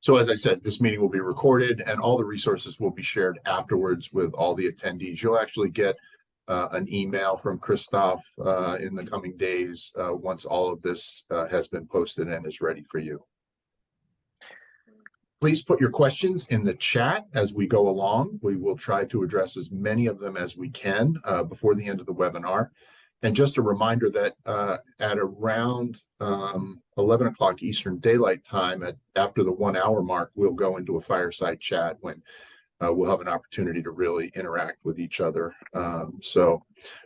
So as I said, this meeting will be recorded and all the resources will be shared afterwards with all the attendees. You'll actually get an email from Christoph in the coming days once all of this has been posted and is ready for you. Please put your questions in the chat as we go along. We will try to address as many of them as we can before the end of the webinar. And just a reminder that at around 11 o'clock Eastern Daylight Time, after the 1 hour mark, we'll go into a fireside chat when we'll have an opportunity to really interact with each other. So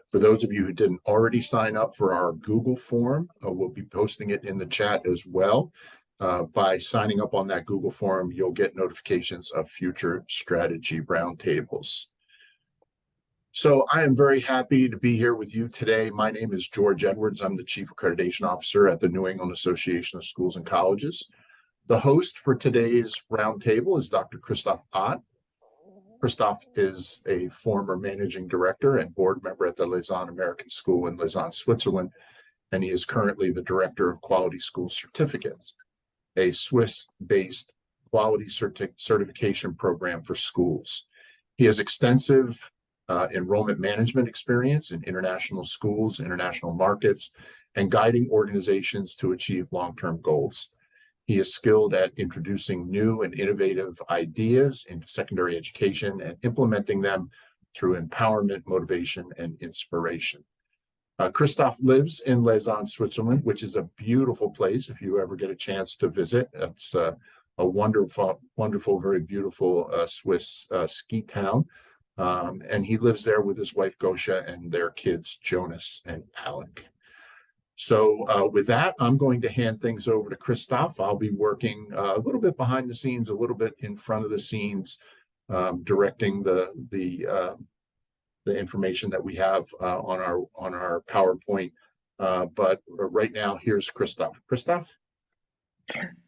for those of you who didn't already sign up for our Google form, we'll be posting it in the chat as well. By signing up on that Google form, you'll get notifications of future strategy roundtables. So I am very happy to be here with you today. My name is George Edwards. I'm the Chief Accreditation Officer at the New England Association of Schools and Colleges. The host for today's roundtable is Dr. Christoph Ott. Christoph is a former managing director and board member at the Lausanne American School in Lausanne, Switzerland, and he is currently the Director of Quality School Certificates, a Swiss-based quality certification program for schools. He has extensive enrollment management experience in international schools, international markets, and guiding organizations to achieve long-term goals. He is skilled at introducing new and innovative ideas into secondary education and implementing them through empowerment, motivation, and inspiration. Christoph lives in Lausanne, Switzerland, which is a beautiful place if you ever get a chance to visit. It's a wonderful, very beautiful Swiss ski town. And he lives there with his wife, Gosha, and their kids, Jonas and Alec. So with that, I'm going to hand things over to Christoph. I'll be working a little bit behind the scenes, a little bit in front of the scenes, directing the information that we have on our PowerPoint. But right now, here's Christoph. Christoph?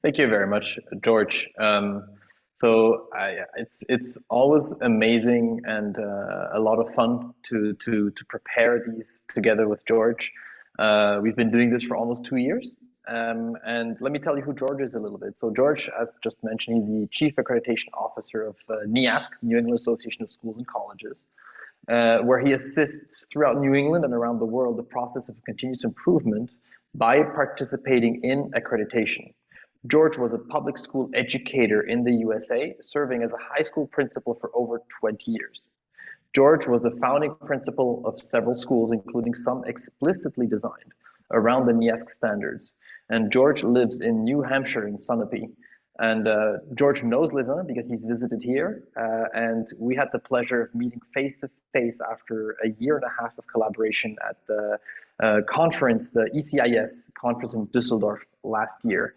Thank you very much, George. It's always amazing and a lot of fun to prepare these together with George. We've been doing this for almost 2 years. And let me tell you who George is a little bit. So George, as just mentioned, he's the Chief Accreditation Officer of NEASC, New England Association of Schools and Colleges, where he assists throughout New England and around the world the process of continuous improvement by participating in accreditation. George was a public school educator in the USA, serving as a high school principal for over 20 years. George was the founding principal of several schools, including some explicitly designed around the NEASC standards. And George lives in New Hampshire in Sunapee. And George knows Lausanne because he's visited here. And we had the pleasure of meeting face to face after a year and a half of collaboration at the conference, the ECIS conference in Düsseldorf last year.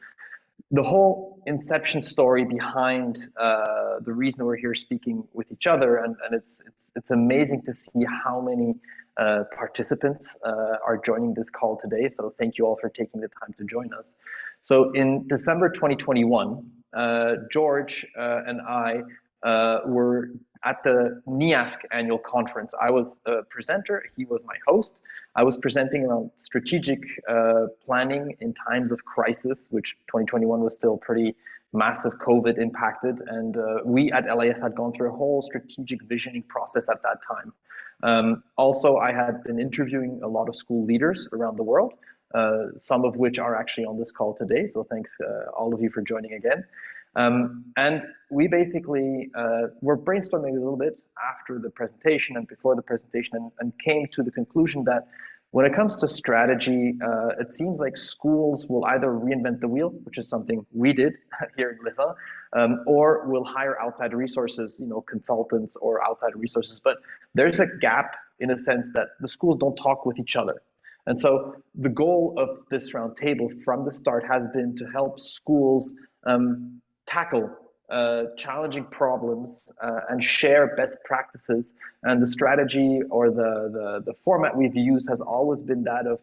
The whole inception story behind the reason we're here speaking with each other, and it's amazing to see how many participants are joining this call today. So thank you all for taking the time to join us. So in December 2021, George and I were at the NEASC annual conference. I was a presenter, he was my host. I was presenting around strategic planning in times of crisis, which 2021 was still pretty massive COVID impacted. And we at LIS had gone through a whole strategic visioning process at that time. Also, I had been interviewing a lot of school leaders around the world, some of which are actually on this call today. So thanks all of you for joining again. And we basically were brainstorming a little bit after the presentation and before the presentation and came to the conclusion that when it comes to strategy, it seems like schools will either reinvent the wheel, which is something we did here in Lausanne, or will hire outside resources, consultants or outside resources. But there's a gap in a sense that the schools don't talk with each other. And so the goal of this roundtable from the start has been to help schools tackle challenging problems and share best practices. And the strategy or the format we've used has always been that of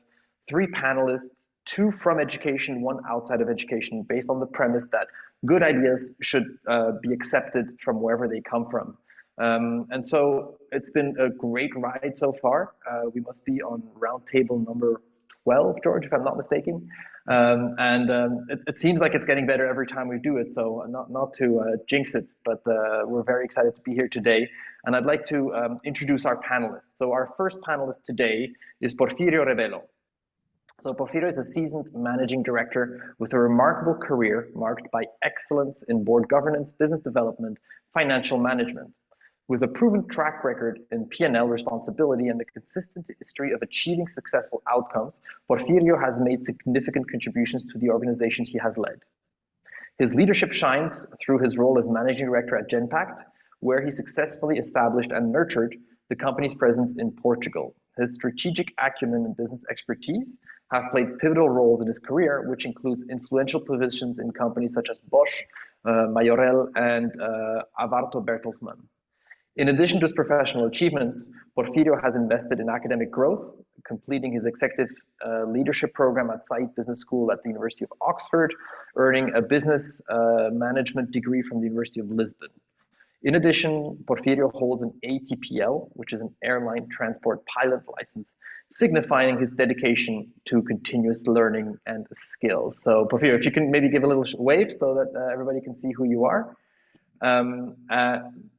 3 panelists, 2 from education, 1 outside of education, based on the premise that good ideas should be accepted from wherever they come from. And so it's been a great ride so far. We must be on roundtable number 12, George, if I'm not mistaken. It seems like it's getting better every time we do it. So not to jinx it, but we're very excited to be here today. And I'd like to introduce our panelists. So our first panelist today is Porfirio REBELO. So Porfirio is a seasoned managing director with a remarkable career marked by excellence in board governance, business development, financial management. With a proven track record in P&L responsibility and a consistent history of achieving successful outcomes, Porfirio has made significant contributions to the organizations he has led. His leadership shines through his role as managing director at Genpact, where he successfully established and nurtured the company's presence in Portugal. His strategic acumen and business expertise have played pivotal roles in his career, which includes influential positions in companies such as Bosch, Majorel, and Avarto Bertelsmann. In addition to his professional achievements, Porfirio has invested in academic growth, completing his executive leadership program at Saïd Business School at the University of Oxford, earning a business management degree from the University of Lisbon. In addition, Porfirio holds an ATPL, which is an airline transport pilot license, signifying his dedication to continuous learning and skills. So Porfirio, if you can maybe give a little wave so that everybody can see who you are.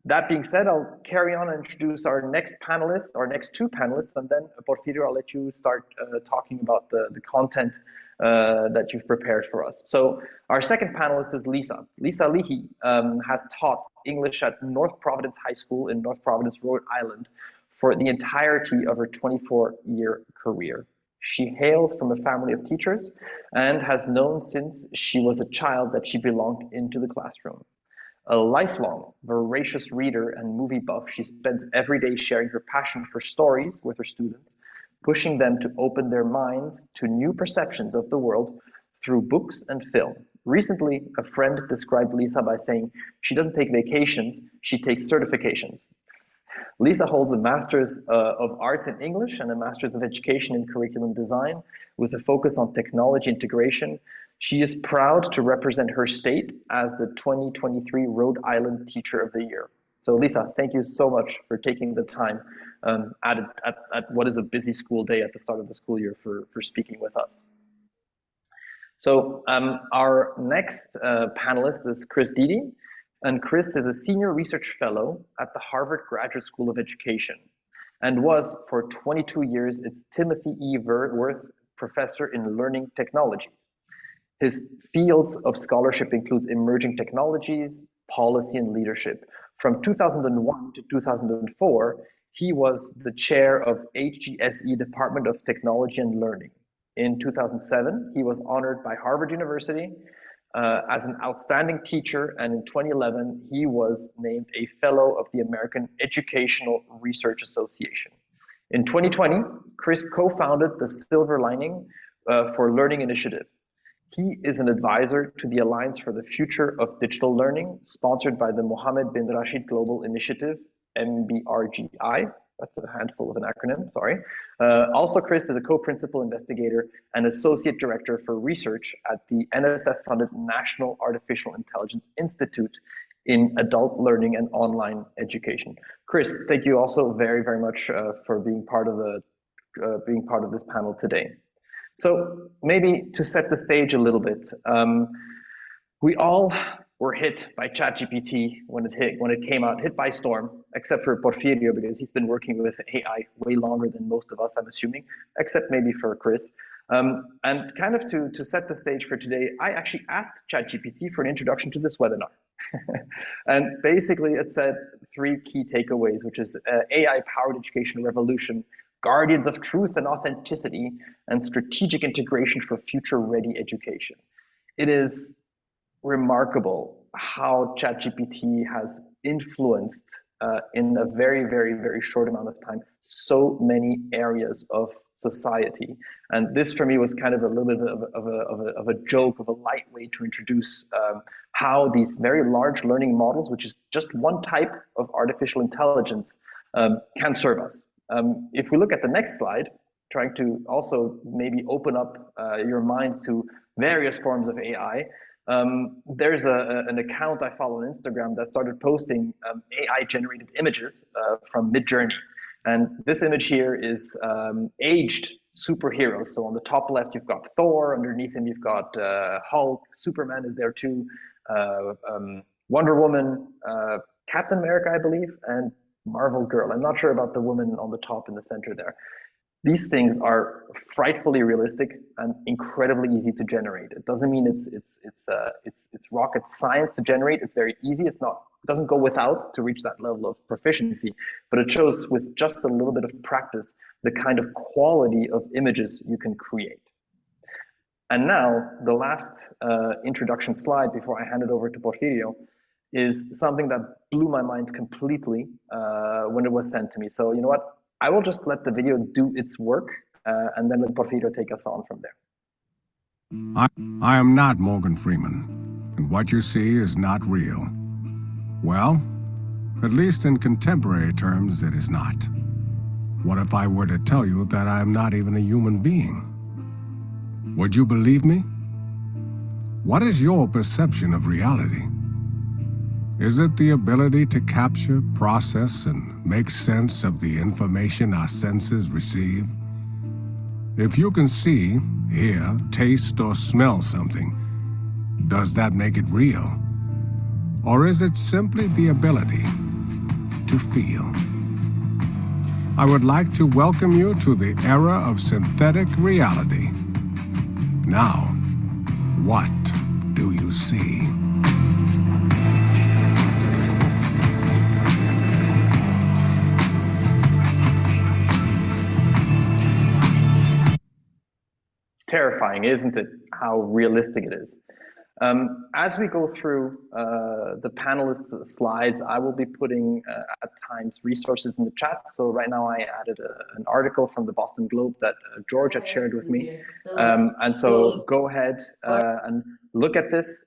That being said, I'll carry on and introduce our next panelist, our next two panelists, and then Porfirio, I'll let you start talking about the content that you've prepared for us. So our second panelist is Lisa. Lisa LEAHEEY has taught English at North Providence High School in North Providence, Rhode Island for the entirety of her 24-year career. She hails from a family of teachers and has known since she was a child that she belonged into the classroom. A lifelong, voracious reader and movie buff, she spends every day sharing her passion for stories with her students, pushing them to open their minds to new perceptions of the world through books and film. Recently, a friend described Lisa by saying, she doesn't take vacations, she takes certifications. Lisa holds a Master's of Arts in English and a Master's of Education in Curriculum Design with a focus on technology integration. She is proud to represent her state as the 2023 Rhode Island Teacher of the Year. So Lisa, thank you so much for taking the time at what is a busy school day at the start of the school year for speaking with us. So our next panelist is Chris DEDE, and Chris is a Senior Research Fellow at the Harvard Graduate School of Education and was for 22 years its Timothy E. Worth Professor in Learning Technologies. His fields of scholarship includes emerging technologies, policy, and leadership. From 2001 to 2004, he was the chair of HGSE Department of Technology and Learning. In 2007, he was honored by Harvard University as an outstanding teacher, and in 2011, he was named a fellow of the American Educational Research Association. In 2020, Chris co-founded the Silver Lining for Learning Initiative. He is an advisor to the Alliance for the Future of Digital Learning, sponsored by the Mohammed bin Rashid Global Initiative, MBRGI. That's a handful of an acronym, sorry. Also, Chris is a co-principal investigator and associate director for research at the NSF-funded National Artificial Intelligence Institute in adult learning and online education. Chris, thank you also very, very much for being part of this panel today. So maybe to set the stage a little bit, we all were hit by ChatGPT when it came out, hit by storm, except for Porfirio, because he's been working with AI way longer than most of us, I'm assuming, except maybe for Chris. And kind of to set the stage for today, I actually asked ChatGPT for an introduction to this webinar. And basically it said 3 key takeaways, which is AI-powered education revolution, guardians of truth and authenticity, and strategic integration for future-ready education. It is remarkable how ChatGPT has influenced in a very, very, very short amount of time so many areas of society. And this for me was kind of a little bit of a joke, of a light way to introduce how these very large learning models, which is just one type of artificial intelligence, can serve us. If we look at the next slide, trying to also maybe open up your minds to various forms of AI, there's an account I follow on Instagram that started posting AI-generated images from Midjourney. And this image here is aged superheroes. So on the top left, you've got Thor. Underneath him, you've got Hulk. Superman is there too. Wonder Woman, Captain America, I believe, and Marvel Girl. I'm not sure about the woman on the top in the center there. These things are frightfully realistic and incredibly easy to generate. It doesn't mean it's rocket science to generate. It's very easy. It doesn't go without to reach that level of proficiency, but it shows with just a little bit of practice the kind of quality of images you can create. And now the last introduction slide before I hand it over to Porfirio is something that blew my mind completely when it was sent to me. So you know what? I will just let the video do its work and then let Porfirio take us on from there. I am not Morgan Freeman, and what you see is not real. Well, at least in contemporary terms, it is not. What if I were to tell you that I am not even a human being? Would you believe me? What is your perception of reality? Is it the ability to capture, process, and make sense of the information our senses receive? If you can see, hear, taste, or smell something, does that make it real? Or is it simply the ability to feel? I would like to welcome you to the era of synthetic reality. Now, what do you see? Terrifying, isn't it, how realistic it is? As we go through the panelists' slides, I will be putting at times resources in the chat. So right now I added an article from the Boston Globe that George had shared with me. And so go ahead and look at this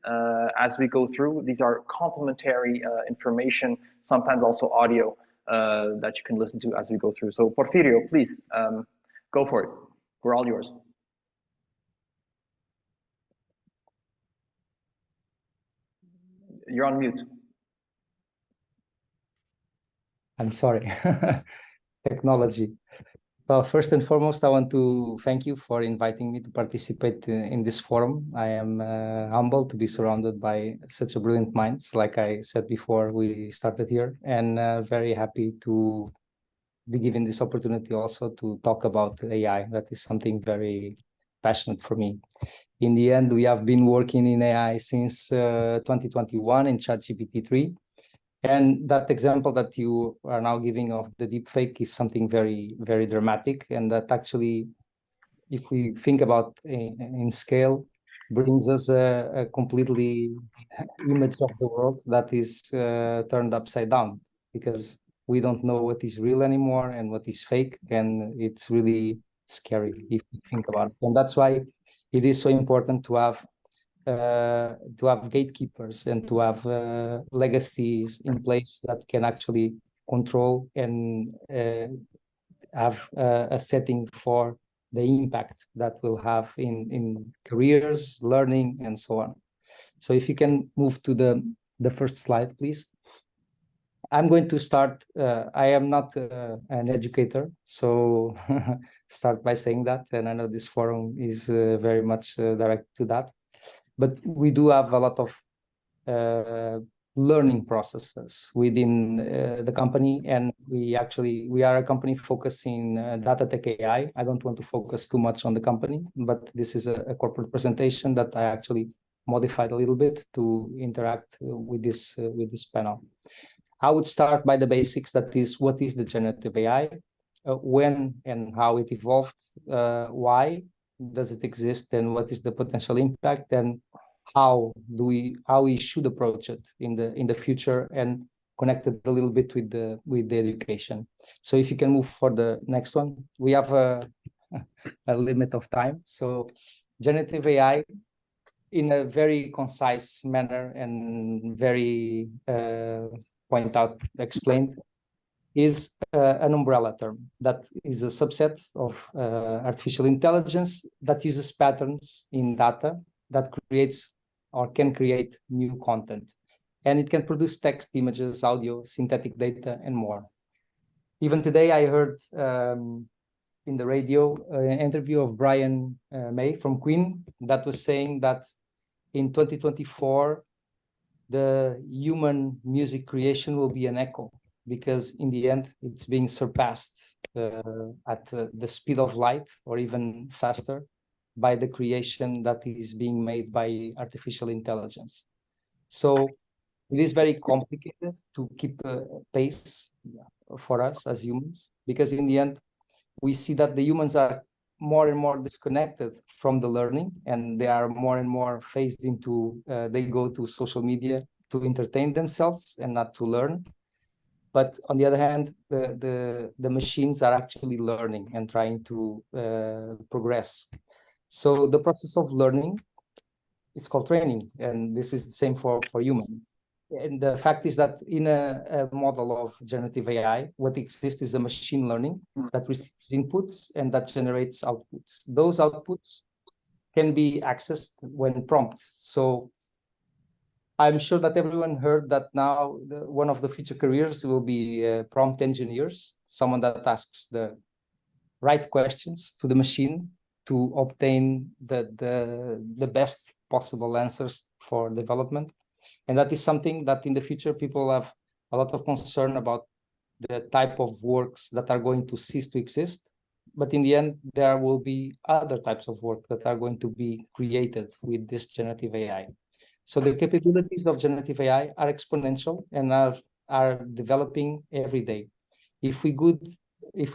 as we go through. These are complementary information, sometimes also audio that you can listen to as we go through. So Porfirio, please go for it. We're all yours. You're on mute. I'm sorry. Technology. Well, first and foremost, I want to thank you for inviting me to participate in this forum. I am humbled to be surrounded by such a brilliant minds, like I said before we started here, and very happy to be given this opportunity also to talk about AI. That is something very passionate for me. In the end, we have been working in AI since 2021 in ChatGPT 3. And that example that you are now giving of the deepfake is something very, very dramatic. And that actually, if we think about in scale, brings us a completely image of the world that is turned upside down, because we don't know what is real anymore and what is fake. And it's really scary if you think about it. And that's why it is so important to have gatekeepers and to have legacies in place that can actually control and have a setting for the impact that will have in careers, learning, and so on. So if you can move to the first slide, please. I'm going to start. I am not an educator, so start by saying that. And I know this forum is very much direct to that. But we do have a lot of learning processes within the company, and we are a company focusing data tech AI. I don't want to focus too much on the company, but this is a corporate presentation that I actually modified a little bit to interact with this panel. I would start by the basics. That is, what is the generative AI? When and how it evolved? Why does it exist, and what is the potential impact, and how we should approach it in the future, and connect it a little bit with the education. So if you can move for the next one. We have a limit of time. So generative AI, in a very concise manner and very explained, is an umbrella term that is a subset of artificial intelligence that uses patterns in data that creates or can create new content. And it can produce text, images, audio, synthetic data, and more. Even today, I heard in the radio interview of Brian May from Queen that was saying that in 2024, the human music creation will be an echo, because in the end, it's being surpassed at the speed of light or even faster by the creation that is being made by artificial intelligence. So it is very complicated to keep pace for us as humans, because in the end, we see that the humans are more and more disconnected from the learning, and they are more and more phased into, they go to social media to entertain themselves and not to learn. But on the other hand, the machines are actually learning and trying to progress. So the process of learning is called training, and this is the same for humans. And the fact is that in a model of generative AI, what exists is a machine learning that receives inputs and that generates outputs. Those outputs can be accessed when prompt. So I'm sure that everyone heard that now one of the future careers will be prompt engineers, someone that asks the right questions to the machine to obtain the best possible answers for development. And that is something that in the future people have a lot of concern about, the type of works that are going to cease to exist. But in the end, there will be other types of work that are going to be created with this generative AI. So the capabilities of generative AI are exponential and are developing every day. If we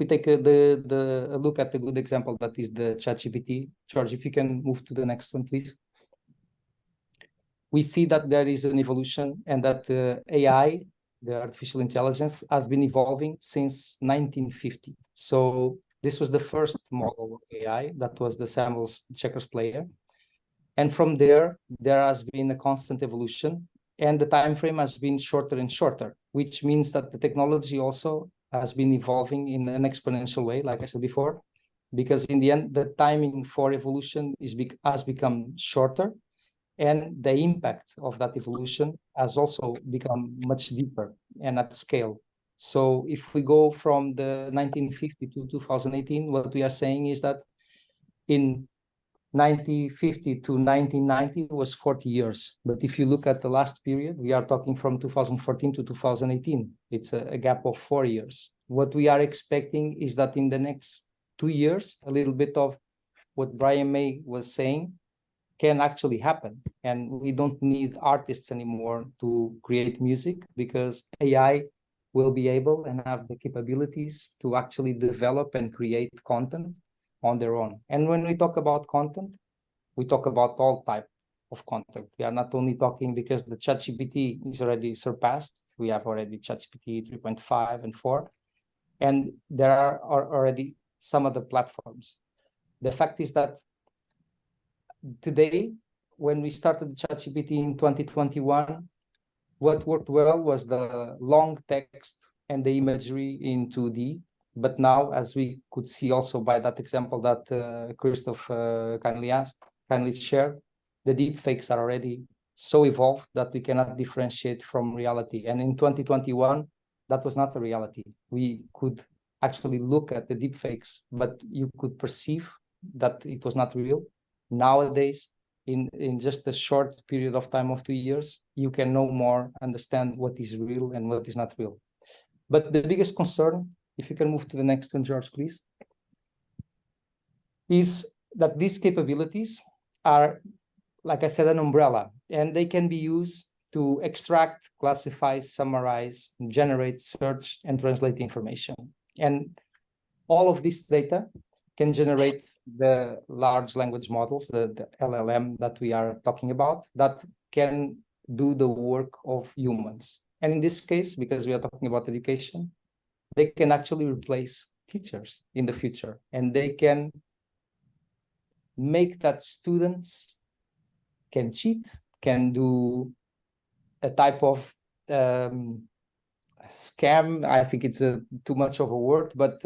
take a look at the good example that is the ChatGPT, George, if you can move to the next one, please. We see that there is an evolution, and that AI, the artificial intelligence, has been evolving since 1950. So this was the first model of AI, that was the Samuel checkers player. And from there has been a constant evolution, and the time frame has been shorter and shorter, which means that the technology also has been evolving in an exponential way, like I said before, because in the end, the timing for evolution has become shorter, and the impact of that evolution has also become much deeper and at scale. So if we go from the 1950 to 2018, what we are saying is that in 1950 to 1990 was 40 years. But if you look at the last period, we are talking from 2014 to 2018. It's a gap of 4 years. What we are expecting is that in the next 2 years, a little bit of what Brian May was saying can actually happen. And we don't need artists anymore to create music, because AI will be able and have the capabilities to actually develop and create content on their own. And when we talk about content, we talk about all type of content. We are not only talking, because the ChatGPT is already surpassed. We have already ChatGPT 3.5 and 4, and there are already some other platforms. The fact is that today, when we started ChatGPT in 2021, what worked well was the long text and the imagery in 2D. But now, as we could see also by that example that Christoph kindly shared, the deepfakes are already so evolved that we cannot differentiate from reality. And in 2021, that was not the reality. We could actually look at the deepfakes, but you could perceive that it was not real. Nowadays, in just a short period of time of 2 years, you can no more understand what is real and what is not real. But the biggest concern, if you can move to the next one, George, please, is that these capabilities are, like I said, an umbrella, and they can be used to extract, classify, summarize, generate, search, and translate information. And all of this data can generate the large language models, the LLM that we are talking about, that can do the work of humans. And in this case, because we are talking about education, they can actually replace teachers in the future, and they can make that students can cheat, can do a type of scam. I think it's too much of a word, but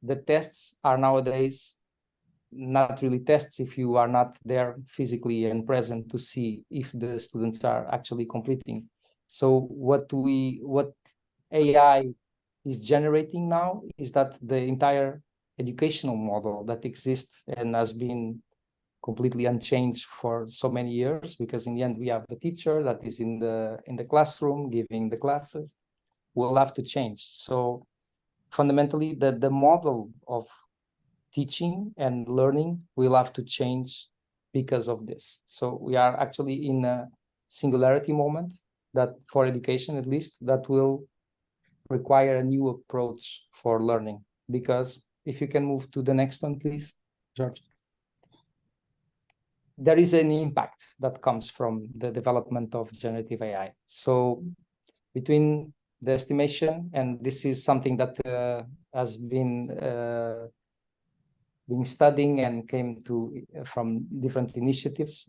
the tests are nowadays not really tests if you are not there physically and present to see if the students are actually completing. So what AI is generating now is that the entire educational model that exists and has been completely unchanged for so many years, because in the end we have the teacher that is in the classroom giving the classes. Will have to change. So fundamentally, the model of teaching and learning will have to change because of this. So we are actually in a singularity moment that, for education at least, that will require a new approach for learning. Because if you can move to the next one, please, George. There is an impact that comes from the development of generative AI. So between the estimation, and this is something that has been studying and came to from different initiatives,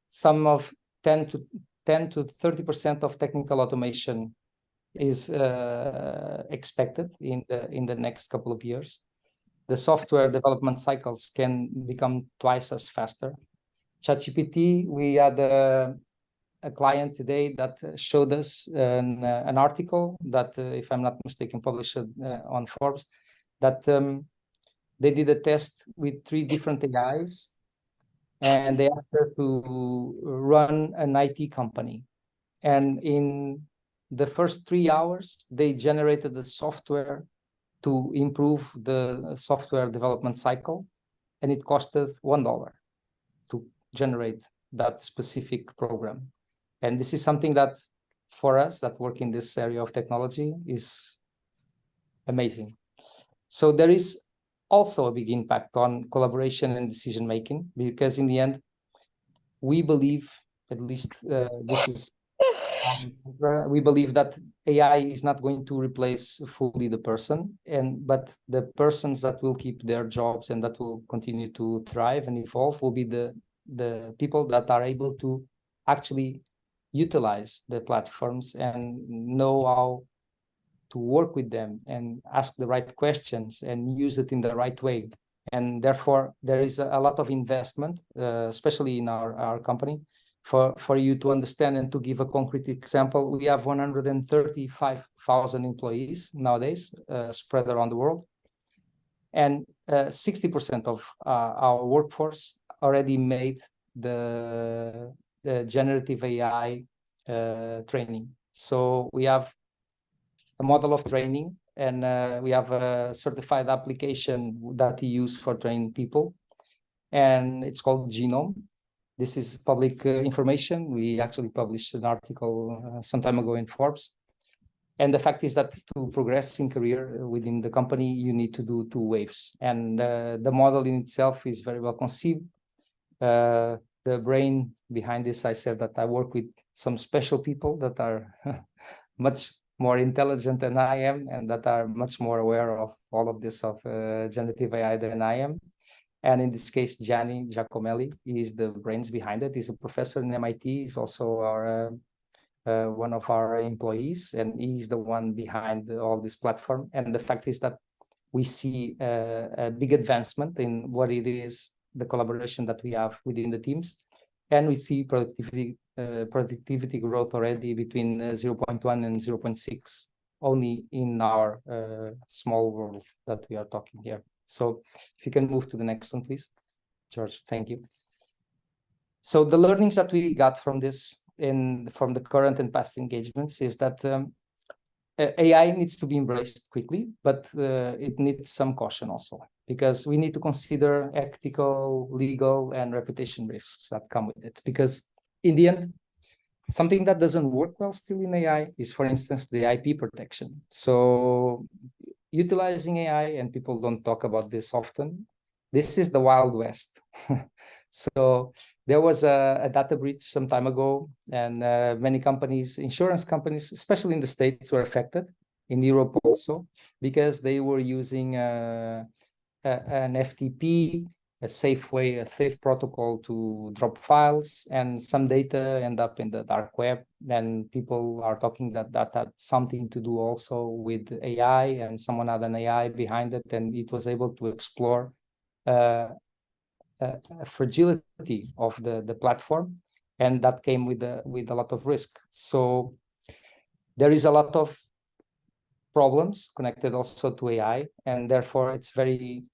some of 10 to 30% of technical automation is expected in the next couple of years. The software development cycles can become twice as faster. ChatGPT, we had a client today that showed us an article that, if I'm not mistaken, published on Forbes, that they did a test with 3 different AIs, and they asked her to run an IT company. And in the first 3 hours, they generated the software to improve the software development cycle, and it costed $1 to generate that specific program. And this is something that, for us that work in this area of technology, is amazing. So there is also a big impact on collaboration and decision making, because in the end, we believe, at least this is, we believe that AI is not going to replace fully the person, but the persons that will keep their jobs and that will continue to thrive and evolve will be the people that are able to actually utilize the platforms and know how to work with them and ask the right questions and use it in the right way. And therefore, there is a lot of investment, especially in our company, for you to understand. And to give a concrete example, we have 135,000 employees nowadays, spread around the world. And 60% of our workforce already made the generative AI training. So we have a model of training, and we have a certified application that we use for training people, and it's called Genome. This is public information. We actually published an article some time ago in Forbes. And the fact is that to progress in career within the company, you need to do 2 waves. And the model in itself is very well conceived. The brain behind this, I said that I work with some special people that are much more intelligent than I am, and that are much more aware of all of this of generative AI than I am. And in this case, Gianni Giacomelli is the brains behind it. He's a professor in MIT. He's also our one of our employees, and he's the one behind all this platform. And the fact is that we see a big advancement in what it is, the collaboration that we have within the teams, and we see productivity growth already between 0.1 and 0.6 only in our small world that we are talking here. So if you can move to the next one, please, George. Thank you. So the learnings that we got from this and from the current and past engagements is that AI needs to be embraced quickly, but it needs some caution also, because we need to consider ethical, legal, and reputation risks that come with it. Because in the end, something that doesn't work well still in AI is, for instance, the IP protection. So utilizing AI, and people don't talk about this often, this is the Wild West. So there was a data breach some time ago, and many companies, insurance companies, especially in the States, were affected, in Europe also, because they were using an FTP, a safe protocol to drop files, and some data end up in the dark web. And people are talking that had something to do also with AI, and someone had an AI behind it, and it was able to explore fragility of the platform, and that came with a lot of risk. So there is a lot of problems connected also to AI, and therefore it's very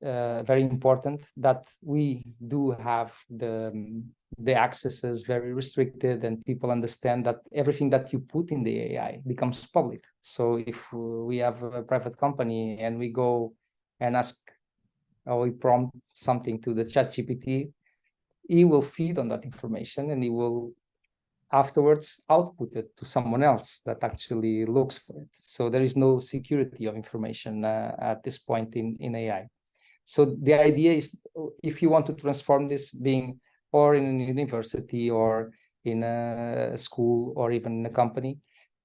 important that we do have the accesses very restricted, and people understand that everything that you put in the AI becomes public. So if we have a private company and we go and ask, or we prompt something to the ChatGPT, he will feed on that information and he will afterwards output it to someone else that actually looks for it. So there is no security of information at this point in AI. So the idea is, if you want to transform this, being or in a university or in a school or even in a company,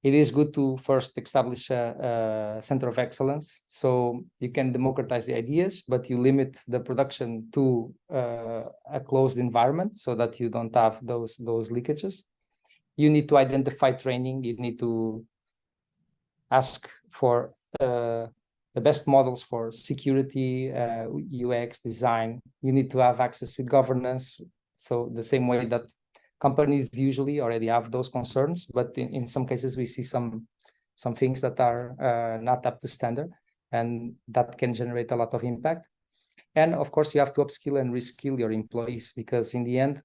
it is good to first establish a center of excellence. So you can democratize the ideas, but you limit the production to a closed environment so that you don't have those leakages. You need to identify training. You need to ask for the best models for security, UX design. You need to have access with governance. So the same way that companies usually already have those concerns, but in some cases we see some things that are not up to standard, and that can generate a lot of impact. And of course, you have to upskill and reskill your employees, because in the end,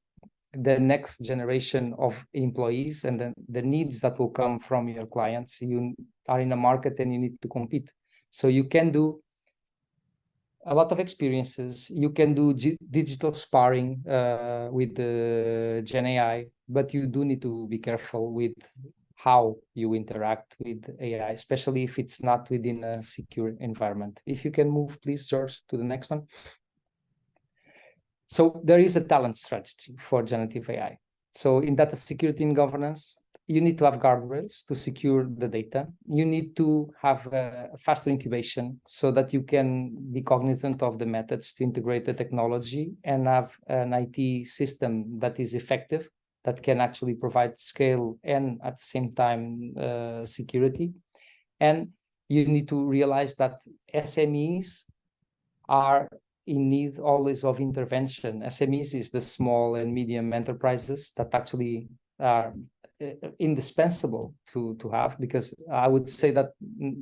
the next generation of employees and the needs that will come from your clients, you are in a market and you need to compete. So you can do a lot of experiences. You can do digital sparring with the Gen AI, but you do need to be careful with how you interact with AI, especially if it's not within a secure environment. If you can move, please, George, to the next one. So there is a talent strategy for generative AI. So in data security and governance, you need to have guardrails to secure the data. You need to have a faster incubation so that you can be cognizant of the methods to integrate the technology and have an IT system that is effective, that can actually provide scale and at the same time security. And you need to realize that SMEs are in need always of intervention. SMEs is the small and medium enterprises that actually are indispensable to have, because I would say that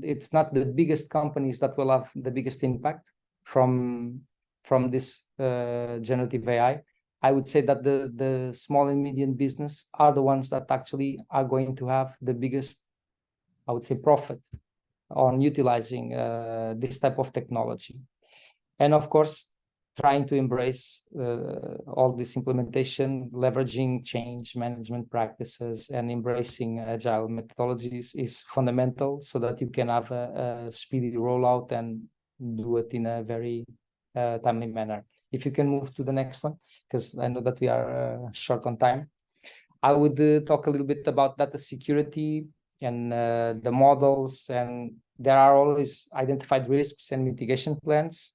it's not the biggest companies that will have the biggest impact from this generative AI. I would say that the small and medium business are the ones that actually are going to have the biggest, I would say, profit on utilizing this type of technology. And of course, trying to embrace all this implementation, leveraging change management practices and embracing agile methodologies is fundamental, so that you can have a speedy rollout and do it in a very timely manner. If you can move to the next one, because I know that we are short on time. I would talk a little bit about data security and the models, and there are always identified risks and mitigation plans.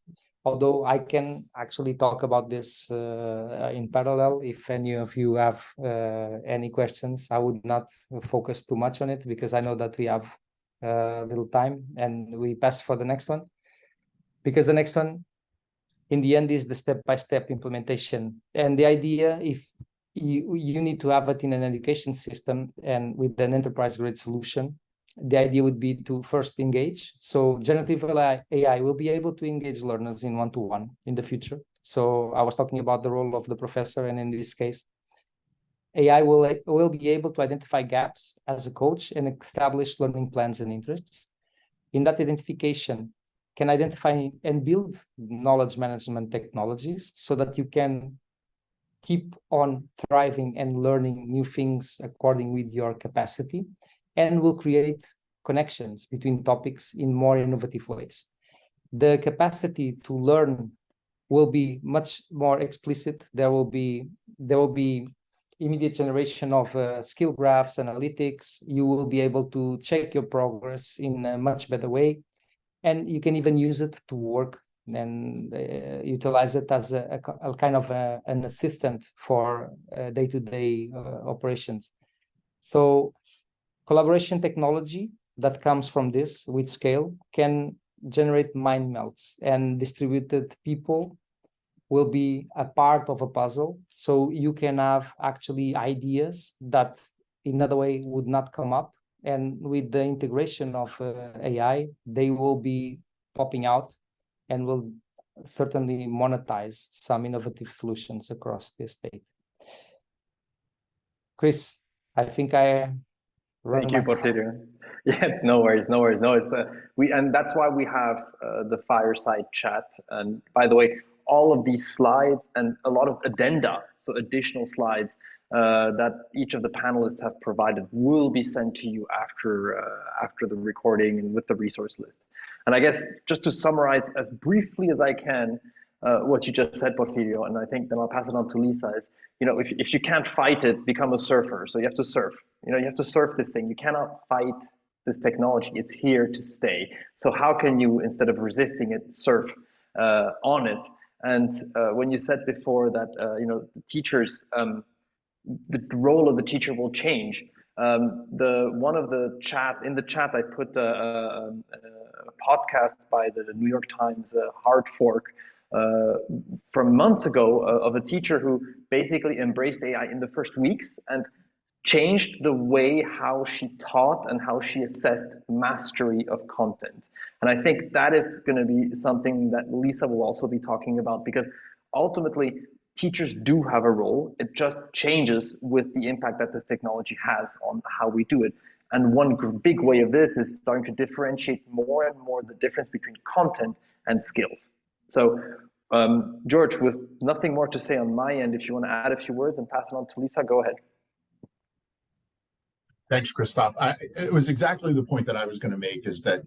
Although I can actually talk about this in parallel. If any of you have any questions, I would not focus too much on it, because I know that we have little time, and we pass for the next one. Because the next one, in the end, is the step-by-step implementation. And the idea, if you need to have it in an education system and with an enterprise-grade solution, the idea would be to first engage. So generative AI will be able to engage learners in one-to-one in the future. So I was talking about the role of the professor, and in this case, AI will be able to identify gaps as a coach and establish learning plans and interests. In that identification, can identify and build knowledge management technologies so that you can keep on thriving and learning new things according with your capacity, and will create connections between topics in more innovative ways. The capacity to learn will be much more explicit. There will be immediate generation of skill graphs, analytics. You will be able to check your progress in a much better way, and you can even use it to work and utilize it as a kind of an assistant for day-to-day operations. So collaboration technology that comes from this with scale can generate mind melts, and distributed people will be a part of a puzzle. So you can have actually ideas that in another way would not come up, And with the integration of AI, they will be popping out and will certainly monetize some innovative solutions across the state. Chris, I think I Thank you, Porfirio. Yeah, no worries, no worries. No, and that's why we have the fireside chat. And by the way, all of these slides and a lot of addenda, so additional slides that each of the panelists have provided, will be sent to you after the recording and with the resource list. And I guess just to summarize as briefly as I can, what you just said, Porfirio, and I think then I'll pass it on to Lisa, is, you know, if you can't fight it, become a surfer. So you have to surf. You know, you have to surf this thing. You cannot fight this technology. It's here to stay. So how can you, instead of resisting it, surf on it? And when you said before that, you know, the teachers, the role of the teacher will change. One of the chat in the chat, I put a podcast by the New York Times Hard Fork from months ago of a teacher who basically embraced AI in the first weeks and changed the way how she taught and how she assessed mastery of content. And I think that is going to be something that Lisa will also be talking about, because ultimately teachers do have a role. It just changes with the impact that this technology has on how we do it. And one big way of this is starting to differentiate more and more the difference between content and skills. So George, with nothing more to say on my end, if you want to add a few words and pass it on to Lisa, go ahead. Thanks, Christoph. It was exactly the point that I was going to make, is that,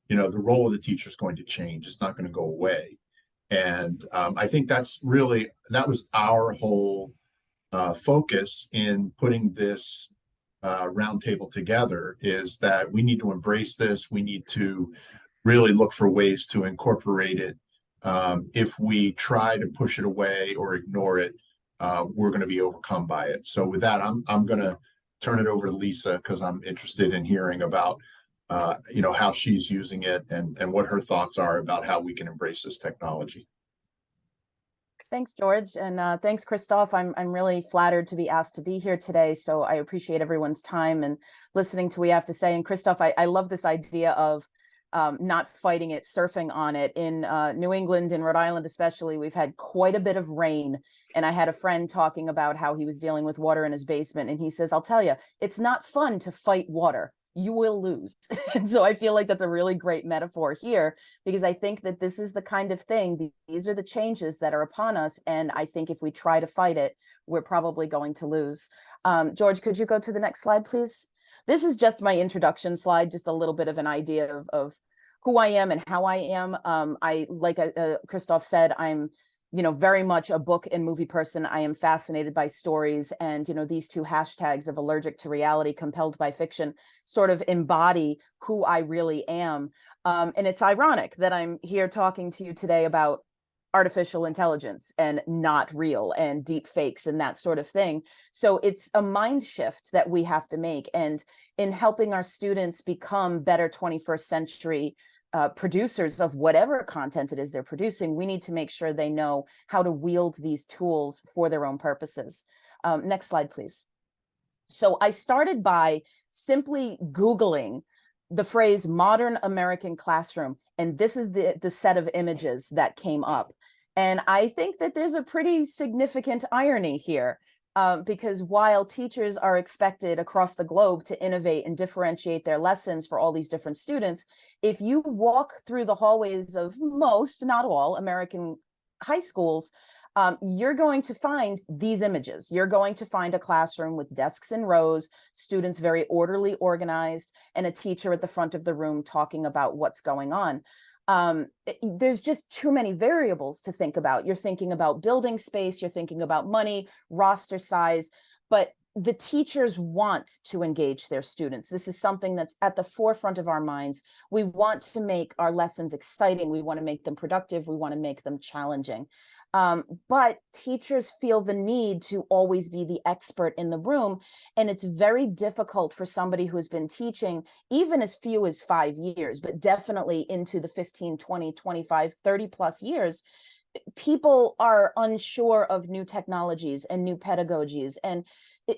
you know, the role of the teacher is going to change. It's not going to go away. And I think that was our whole focus in putting this roundtable together, is that we need to embrace this. We need to really look for ways to incorporate it. If we try to push it away or ignore it, we're going to be overcome by it. So with that, I'm going to turn it over to Lisa, because I'm interested in hearing about you know, how she's using it and what her thoughts are about how we can embrace this technology. Thanks, George, and thanks, Christoph. I'm really flattered to be asked to be here today, so I appreciate everyone's time and listening to what we have to say. And Christoph, I love this idea of not fighting it, surfing on it. In New England, in Rhode Island especially, we've had quite a bit of rain. And I had a friend talking about how he was dealing with water in his basement. And he says, I'll tell you, it's not fun to fight water. You will lose. And so I feel like that's a really great metaphor here, because I think that this is the kind of thing, these are the changes that are upon us. And I think if we try to fight it, we're probably going to lose. George, could you go to the next slide, please? This is just my introduction slide, just a little bit of an idea of who I am and how I am. Like Christoph said, I'm, you know, very much a book and movie person. I am fascinated by stories, and, you know, these two hashtags of allergic to reality, compelled by fiction, sort of embody who I really am. And it's ironic that I'm here talking to you today about artificial intelligence and not real and deep fakes and that sort of thing. So it's a mind shift that we have to make. And in helping our students become better 21st century producers of whatever content it is they're producing, we need to make sure they know how to wield these tools for their own purposes. Next slide, please. So I started by simply Googling the phrase modern American classroom, and this is the set of images that came up. And I think that there's a pretty significant irony here. Because while teachers are expected across the globe to innovate and differentiate their lessons for all these different students, if you walk through the hallways of most, not all, American high schools, you're going to find these images. You're going to find a classroom with desks in rows, students very orderly, organized, and a teacher at the front of the room talking about what's going on. There's just too many variables to think about. You're thinking about building space, you're thinking about money, roster size, but the teachers want to engage their students. This is something that's at the forefront of our minds. We want to make our lessons exciting. We want to make them productive. We want to make them challenging. But teachers feel the need to always be the expert in the room. And it's very difficult for somebody who has been teaching even as few as 5 years, but definitely into the 15, 20, 25, 30 plus years. People are unsure of new technologies and new pedagogies. And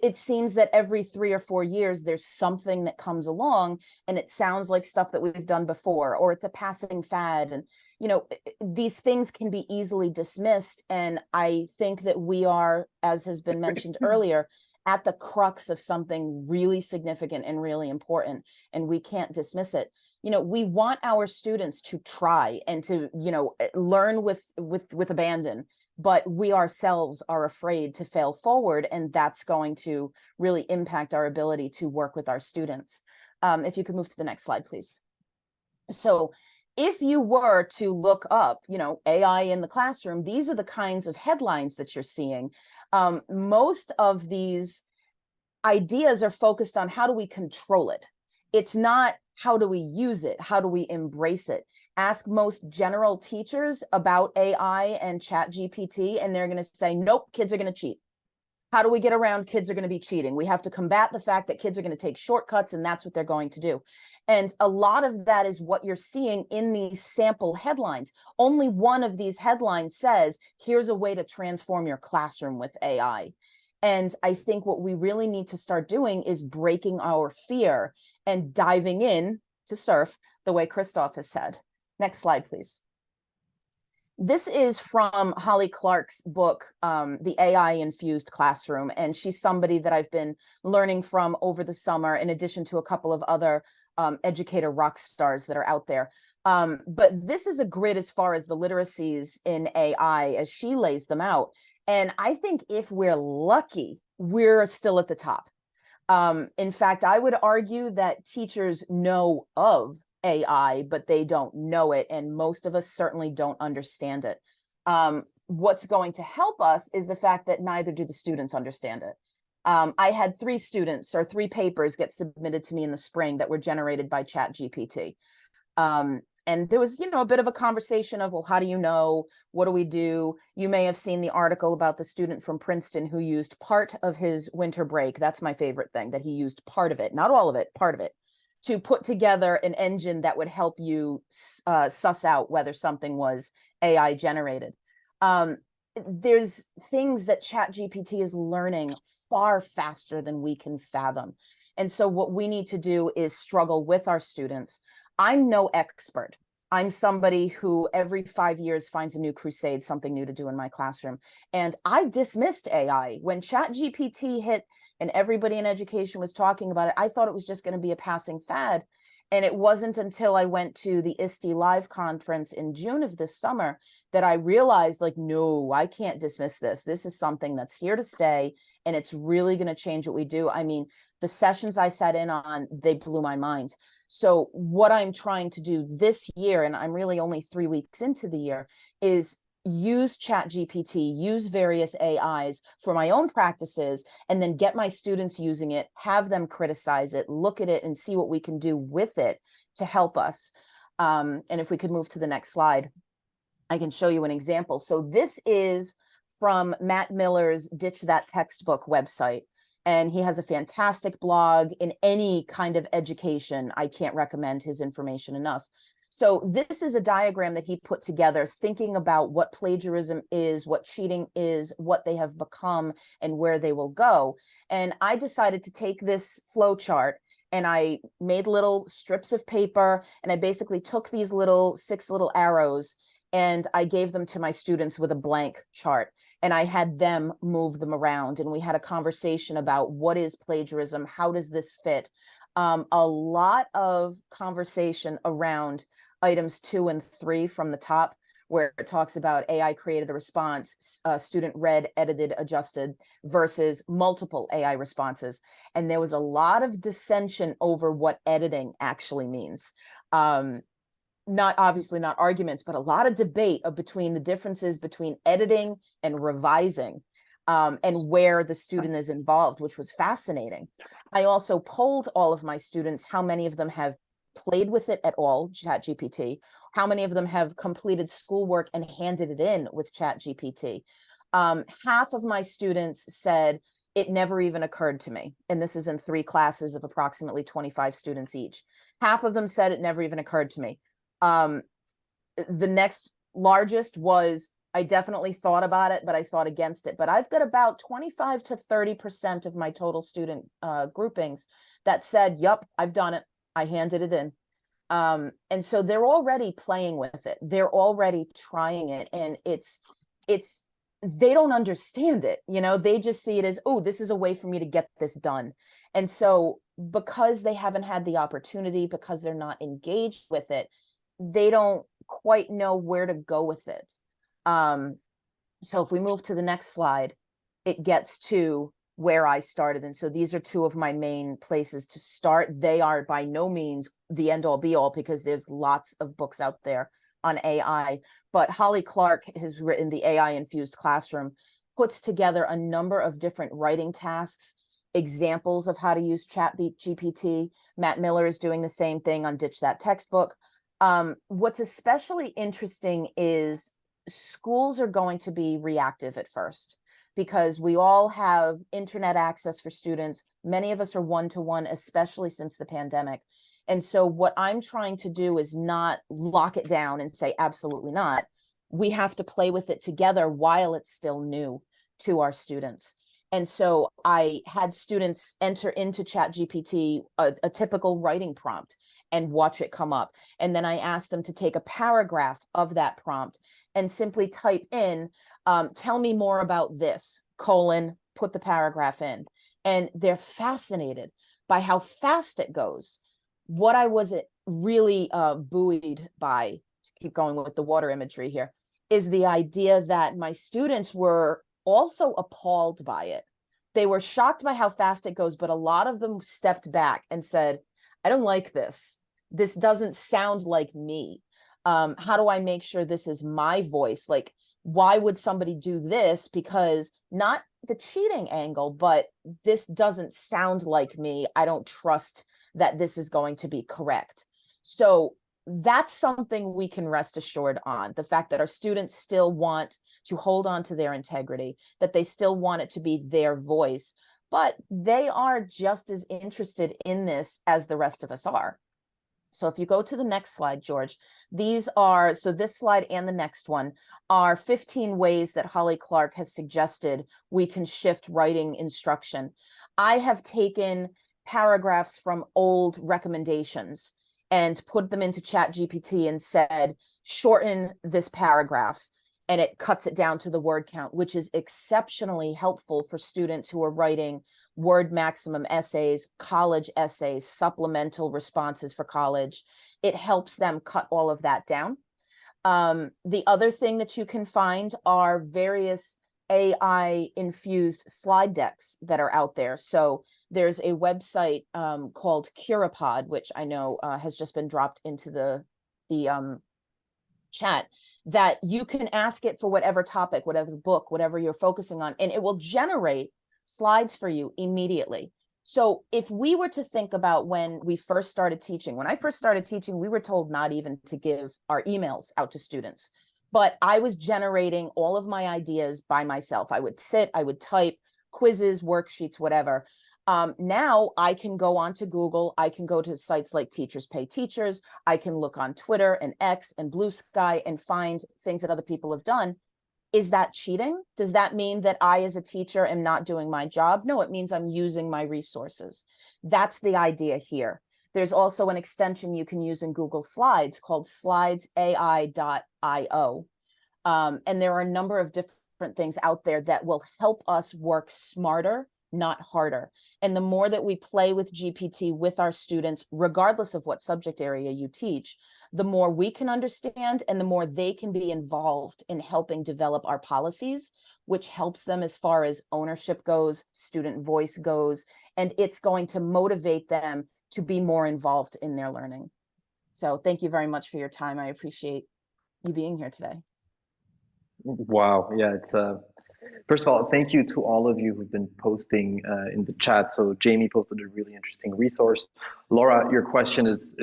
it seems that every 3 or 4 years, there's something that comes along and it sounds like stuff that we've done before, or it's a passing fad. And, you know, these things can be easily dismissed. And I think that we are, as has been mentioned earlier, at the crux of something really significant and really important, and we can't dismiss it. You know, we want our students to try and to, you know, learn with abandon, but we ourselves are afraid to fail forward, and that's going to really impact our ability to work with our students. If you could move to the next slide, please. So if you were to look up, you know, AI in the classroom, these are the kinds of headlines that you're seeing. Most of these ideas are focused on how do we control it. It's not how do we use it, how do we embrace it. Ask most general teachers about AI and ChatGPT, and they're going to say, nope, kids are going to cheat. How do we get around kids are going to be cheating? We have to combat the fact that kids are going to take shortcuts, and that's what they're going to do. And a lot of that is what you're seeing in these sample headlines. Only one of these headlines says, here's a way to transform your classroom with AI. And I think what we really need to start doing is breaking our fear and diving in to surf the way Christoph has said. Next slide, please. This is from Holly Clark's book, The AI Infused Classroom. And she's somebody that I've been learning from over the summer, in addition to a couple of other educator rock stars that are out there. But this is a grid as far as the literacies in AI as she lays them out. And I think if we're lucky, we're still at the top. In fact, I would argue that teachers know of AI, but they don't know it. And most of us certainly don't understand it. What's going to help us is the fact that neither do the students understand it. I had 3 students or 3 papers get submitted to me in the spring that were generated by ChatGPT. And there was, you know, a bit of a conversation of, well, how do you know? What do we do? You may have seen the article about the student from Princeton who used part of his winter break. That's my favorite thing, that he used part of it, not all of it, part of it, to put together an engine that would help you suss out whether something was AI generated. There's things that ChatGPT is learning far faster than we can fathom. And so what we need to do is struggle with our students. I'm no expert. I'm somebody who every 5 years finds a new crusade, something new to do in my classroom. And I dismissed AI. When ChatGPT hit and everybody in education was talking about it, I thought it was just going to be a passing fad. And it wasn't until I went to the ISTE Live conference in June of this summer that I realized, like, no, I can't dismiss this. This is something that's here to stay, and it's really going to change what we do. I mean, the sessions I sat in on, they blew my mind. So what I'm trying to do this year, and I'm really only 3 weeks into the year, is use ChatGPT, use various AIs for my own practices, and then get my students using it, have them criticize it, look at it, and see what we can do with it to help us. And if we could move to the next slide, I can show you an example. So this is from Matt Miller's Ditch That Textbook website. And he has a fantastic blog in any kind of education. I can't recommend his information enough. So this is a diagram that he put together, thinking about what plagiarism is, what cheating is, what they have become, and where they will go. And I decided to take this flow chart, and I made little strips of paper, and I basically took these 6 little arrows, and I gave them to my students with a blank chart. And I had them move them around, and we had a conversation about what is plagiarism, how does this fit? A lot of conversation around items 2 and 3 from the top, where it talks about AI created a response, student read, edited, adjusted, versus multiple AI responses. And there was a lot of dissension over what editing actually means. Not arguments, but a lot of debate between the differences between editing and revising, and where the student is involved, which was fascinating. I also polled all of my students, how many of them have played with it at all, ChatGPT, how many of them have completed schoolwork and handed it in with ChatGPT. Half of my students said, it never even occurred to me. And this is in 3 classes of approximately 25 students each. Half of them said it never even occurred to me. The next largest was, I definitely thought about it, but I thought against it. But I've got about 25 to 30% of my total student groupings that said, "Yup, I've done it. I handed it in." And so they're already playing with it. They're already trying it, and it's they don't understand it. You know, they just see it as, oh, this is a way for me to get this done. And so because they haven't had the opportunity, because they're not engaged with it, they don't quite know where to go with it. So if we move to the next slide, it gets to where I started. And so these are two of my main places to start. They are by no means the end all be all, because there's lots of books out there on AI. But Holly Clark has written the AI Infused Classroom, puts together a number of different writing tasks, examples of how to use GPT. Matt Miller is doing the same thing on Ditch That Textbook. What's especially interesting is schools are going to be reactive at first, because we all have internet access for students. Many of us are one-to-one, especially since the pandemic. And so what I'm trying to do is not lock it down and say, absolutely not. We have to play with it together while it's still new to our students. And so I had students enter into ChatGPT a typical writing prompt and watch it come up. And then I asked them to take a paragraph of that prompt and simply type in, tell me more about this, put the paragraph in. And they're fascinated by how fast it goes. What I was really buoyed by, to keep going with the water imagery here, is the idea that my students were also appalled by it. They were shocked by how fast it goes, but a lot of them stepped back and said, I don't like this. This doesn't sound like me. How do I make sure this is my voice? Like, why would somebody do this? Because not the cheating angle, but this doesn't sound like me. I don't trust that this is going to be correct. So that's something we can rest assured on, the fact that our students still want to hold on to their integrity, that they still want it to be their voice, but they are just as interested in this as the rest of us are. So if you go to the next slide, George, these are, so this slide and the next one are 15 ways that Holly Clark has suggested we can shift writing instruction. I have taken paragraphs from old recommendations and put them into ChatGPT and said, shorten this paragraph, and it cuts it down to the word count, which is exceptionally helpful for students who are writing word maximum essays, college essays, supplemental responses for college. It helps them cut all of that down. The other thing that you can find are various AI infused slide decks that are out there. So there's a website called Curipod, which I know has just been dropped into the chat, that you can ask it for whatever topic, whatever book, whatever you're focusing on, and it will generate slides for you immediately. So if we were to think about when we first started teaching, when I first started teaching, we were told not even to give our emails out to students. But I was generating all of my ideas by myself. I would sit, I would type quizzes, worksheets, whatever. Now I can go onto Google, I can go to sites like Teachers Pay Teachers, I can look on Twitter and X and Blue Sky and find things that other people have done. Is that cheating? Does that mean that I, as a teacher, am not doing my job? No, it means I'm using my resources. That's the idea here. There's also an extension you can use in Google Slides called slidesai.io. And there are a number of different things out there that will help us work smarter, not harder. And the more that we play with GPT with our students, regardless of what subject area you teach, the more we can understand and the more they can be involved in helping develop our policies, which helps them as far as ownership goes, student voice goes, and it's going to motivate them to be more involved in their learning. So thank you very much for your time. I appreciate you being here today. Wow, yeah, it's first of all, thank you to all of you who've been posting in the chat. So Jamie posted a really interesting resource. Laura, your question is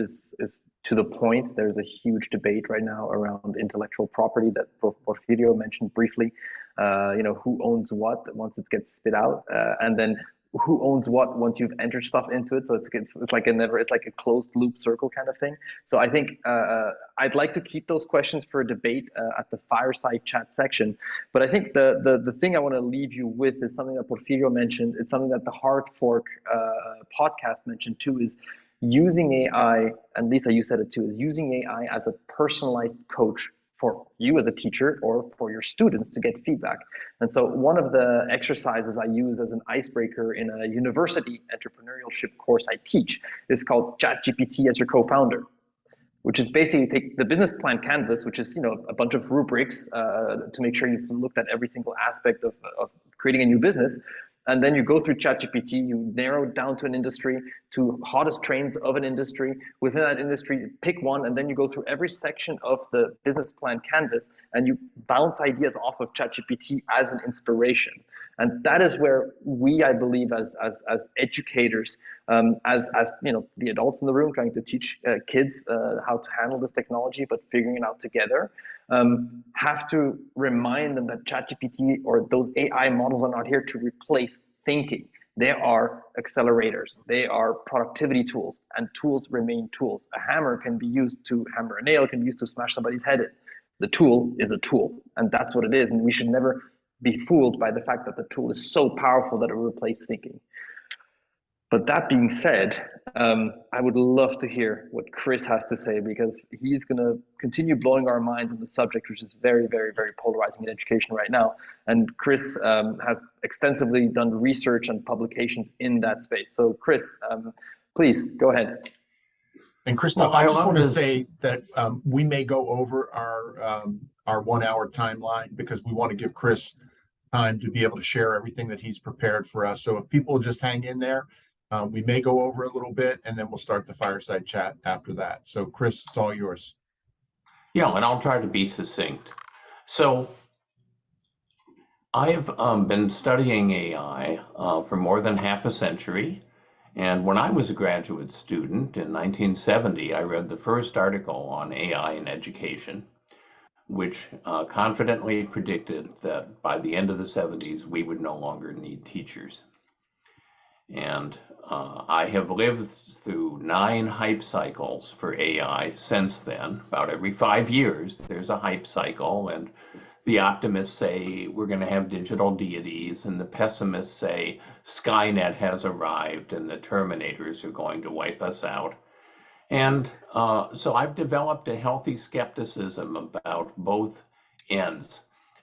to the point. There's a huge debate right now around intellectual property that Porfirio mentioned briefly. You know, who owns what once it gets spit out, and then who owns what once you've entered stuff into it. So it's like it's like a closed loop circle kind of thing. So I think I'd like to keep those questions for debate at the fireside chat section. But I think the thing I want to leave you with is something that Porfirio mentioned. It's something that the Hard Fork podcast mentioned too, is using AI, and Lisa, you said it too, is using AI as a personalized coach for you as a teacher or for your students to get feedback. And so one of the exercises I use as an icebreaker in a university entrepreneurship course I teach is called ChatGPT as your co-founder, which is basically take the business plan canvas, which is, you know, a bunch of rubrics to make sure you've looked at every single aspect of creating a new business. And then you go through ChatGPT, you narrow it down to an industry, to hottest trends of an industry. Within that industry, pick one, and then you go through every section of the business plan canvas, and you bounce ideas off of ChatGPT as an inspiration. And that is where we, I believe, as educators, as you know, the adults in the room trying to teach kids how to handle this technology, but figuring it out together, have to remind them that ChatGPT or those AI models are not here to replace thinking. They are accelerators. They are productivity tools, and tools remain tools. A hammer can be used to hammer a nail, can be used to smash somebody's head in. The tool is a tool, and that's what it is. And we should never be fooled by the fact that the tool is so powerful that it will replace thinking. But that being said, I would love to hear what Chris has to say, because he's going to continue blowing our minds on the subject, which is very, very, very polarizing in education right now. And Chris has extensively done research and publications in that space. So Chris, please go ahead. And Christoph, I just want to say that we may go over our 1 hour timeline because we want to give Chris time to be able to share everything that he's prepared for us. So if people just hang in there, we may go over a little bit, and then we'll start the fireside chat after that. So Chris, it's all yours. Yeah, and I'll try to be succinct. So I've been studying AI for more than half a century. And when I was a graduate student in 1970, I read the first article on AI in education, which confidently predicted that by the end of the 70s, we would no longer need teachers. And I have lived through 9 hype cycles for AI since then. About every 5 years, there's a hype cycle, and the optimists say we're going to have digital deities, and the pessimists say Skynet has arrived and the Terminators are going to wipe us out. And so I've developed a healthy skepticism about both ends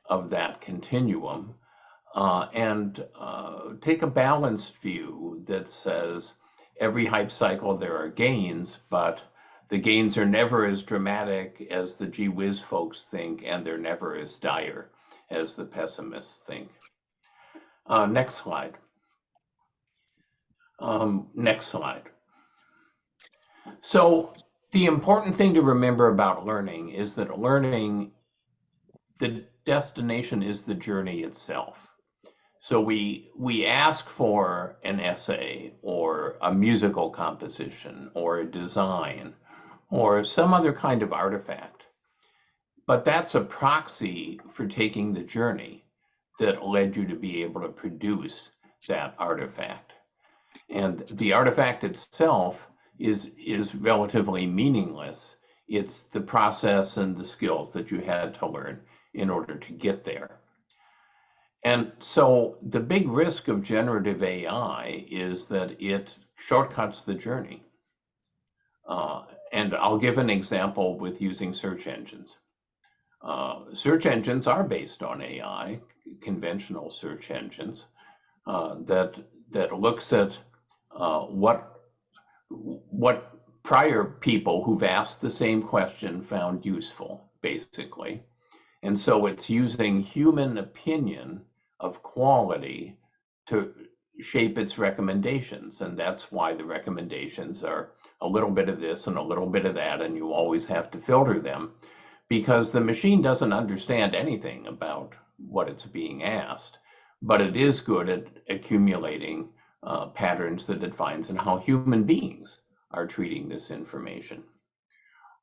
of that continuum, and take a balanced view that says every hype cycle there are gains, but the gains are never as dramatic as the gee whiz folks think, and they're never as dire as the pessimists think. Next slide. Next slide. So the important thing to remember about learning is that learning, the destination is the journey itself. So we ask for an essay or a musical composition or a design or some other kind of artifact, but that's a proxy for taking the journey that led you to be able to produce that artifact. And the artifact itself is relatively meaningless. It's the process and the skills that you had to learn in order to get there. And so the big risk of generative AI is that it shortcuts the journey. And I'll give an example with using search engines. Search engines are based on AI, conventional search engines, that looks at what prior people who've asked the same question found useful, basically. And so it's using human opinion of quality to shape its recommendations. And that's why the recommendations are a little bit of this and a little bit of that, and you always have to filter them because the machine doesn't understand anything about what it's being asked, but it is good at accumulating patterns that it finds in how human beings are treating this information.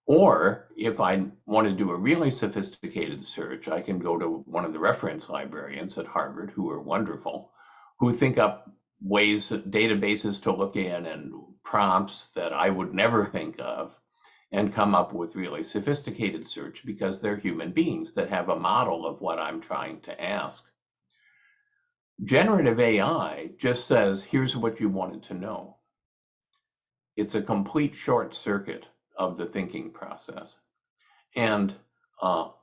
Or if I want to do a really sophisticated search, I can go to one of the reference librarians at Harvard, who are wonderful, who think up ways, databases to look in and prompts that I would never think of, and come up with really sophisticated search because they're human beings that have a model of what I'm trying to ask. Generative AI just says, here's what you wanted to know. It's a complete short circuit of the thinking process. And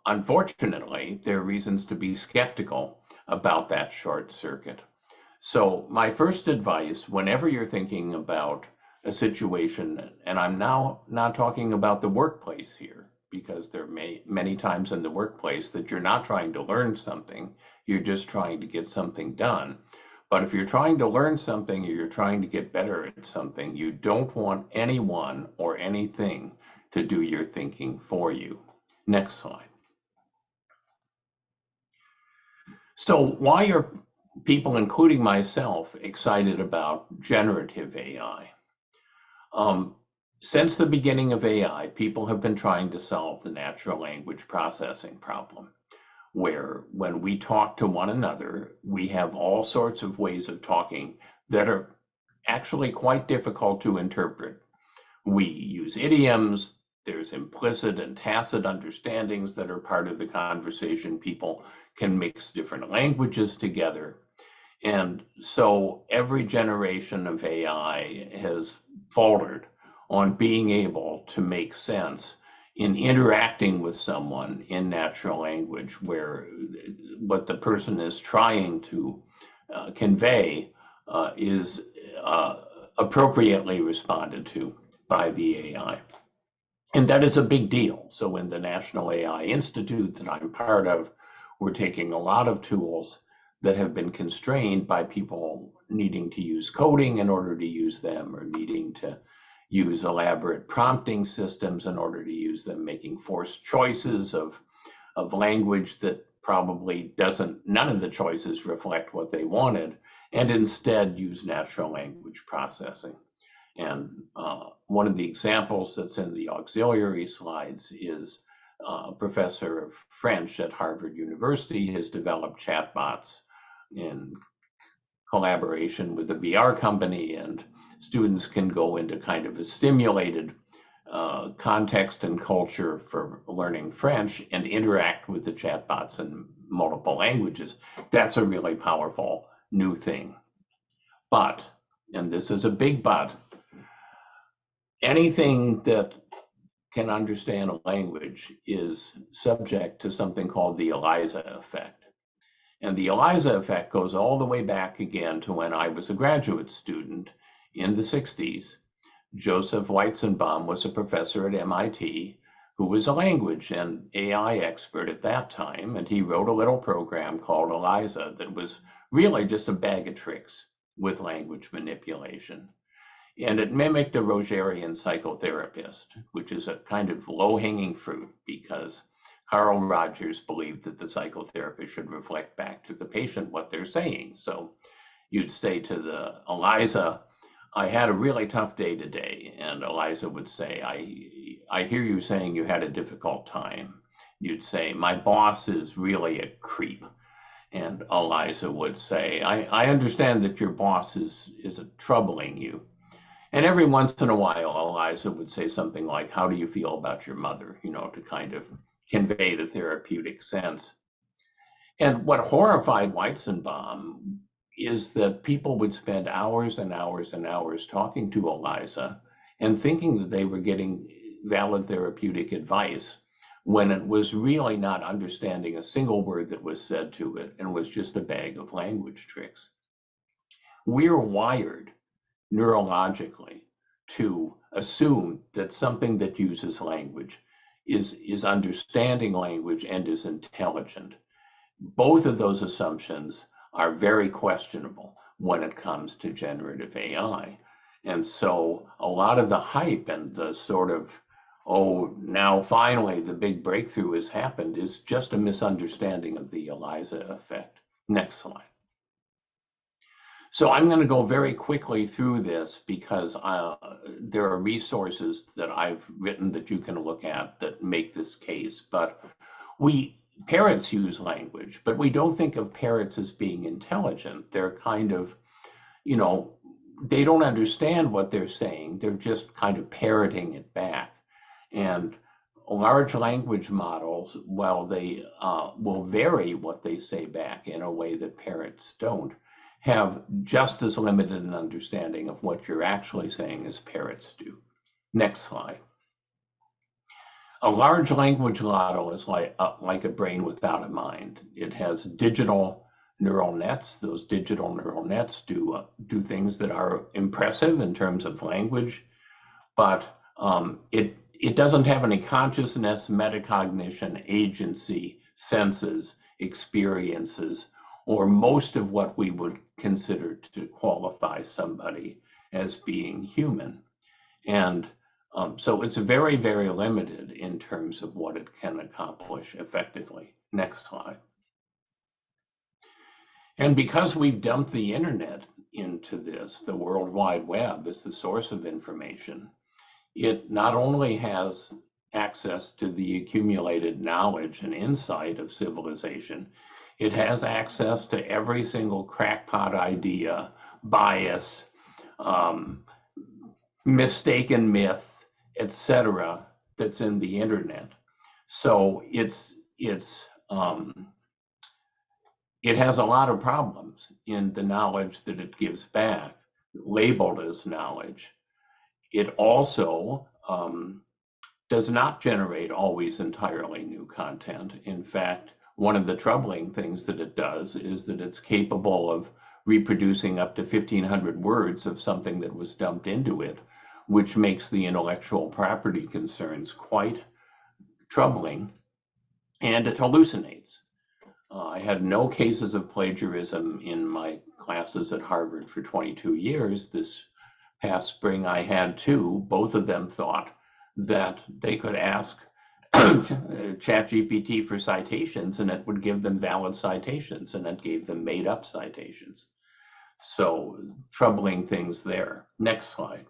unfortunately, there are reasons to be skeptical about that short circuit. So my first advice, whenever you're thinking about a situation, and I'm now not talking about the workplace here, because there may many times in the workplace that you're not trying to learn something, you're just trying to get something done. But if you're trying to learn something or you're trying to get better at something, you don't want anyone or anything to do your thinking for you. Next slide. So why are people, including myself, excited about generative AI? Since the beginning of AI, people have been trying to solve the natural language processing problem, where when we talk to one another, we have all sorts of ways of talking that are actually quite difficult to interpret. We use idioms, there's implicit and tacit understandings that are part of the conversation. People can mix different languages together. And so every generation of AI has faltered on being able to make sense in interacting with someone in natural language, where what the person is trying to convey is appropriately responded to by the AI. And that is a big deal. So in the National AI Institute that I'm part of, we're taking a lot of tools that have been constrained by people needing to use coding in order to use them, or needing to use elaborate prompting systems in order to use them, making forced choices of language that probably none of the choices reflect what they wanted, and instead use natural language processing. And one of the examples that's in the auxiliary slides is a professor of French at Harvard University has developed chatbots in collaboration with a VR company, and students can go into kind of a simulated context and culture for learning French and interact with the chatbots in multiple languages. That's a really powerful new thing. But, and this is a big but, anything that can understand a language is subject to something called the ELIZA effect. And the ELIZA effect goes all the way back again to when I was a graduate student in the 60s. Joseph Weizenbaum was a professor at MIT who was a language and AI expert at that time, and he wrote a little program called ELIZA that was really just a bag of tricks with language manipulation. And it mimicked a Rogerian psychotherapist, which is a kind of low-hanging fruit, because Carl Rogers believed that the psychotherapist should reflect back to the patient what they're saying. So you'd say to the ELIZA, I had a really tough day today. And ELIZA would say, I hear you saying you had a difficult time. You'd say, my boss is really a creep. And ELIZA would say, I understand that your boss is troubling you. And every once in a while, ELIZA would say something like, how do you feel about your mother? You know, to kind of convey the therapeutic sense. And what horrified Weizenbaum is that people would spend hours and hours and hours talking to ELIZA and thinking that they were getting valid therapeutic advice, when it was really not understanding a single word that was said to it and was just a bag of language tricks. We're wired neurologically to assume that something that uses language is understanding language and is intelligent. Both of those assumptions are very questionable when it comes to generative AI. And so a lot of the hype and the sort of, oh, now finally the big breakthrough has happened is just a misunderstanding of the ELIZA effect. Next slide. So I'm going to go very quickly through this because there are resources that I've written that you can look at that make this case. But parrots use language, but we don't think of parrots as being intelligent. They're kind of you know, they don't understand what they're saying. They're just kind of parroting it back. And large language models, while they will vary what they say back in a way that parrots don't, have just as limited an understanding of what you're actually saying as parrots do. Next slide. A large language model is like a brain without a mind. It has digital neural nets. Those digital neural nets do things that are impressive in terms of language, but it doesn't have any consciousness, metacognition, agency, senses, experiences, or most of what we would consider to qualify somebody as being human. And so it's very, very limited in terms of what it can accomplish effectively. Next slide. And because we've dumped the internet into this, the World Wide Web is the source of information, it not only has access to the accumulated knowledge and insight of civilization, it has access to every single crackpot idea, bias, mistaken myth, etc., that's in the internet. So it has a lot of problems in the knowledge that it gives back, labeled as knowledge. It also does not generate always entirely new content. In fact, one of the troubling things that it does is that it's capable of reproducing up to 1,500 words of something that was dumped into it, which makes the intellectual property concerns quite troubling, and it hallucinates. I had no cases of plagiarism in my classes at Harvard for 22 years. This past spring I had two. Both of them thought that they could ask ChatGPT for citations and it would give them valid citations, and it gave them made up citations. So troubling things there. Next slide.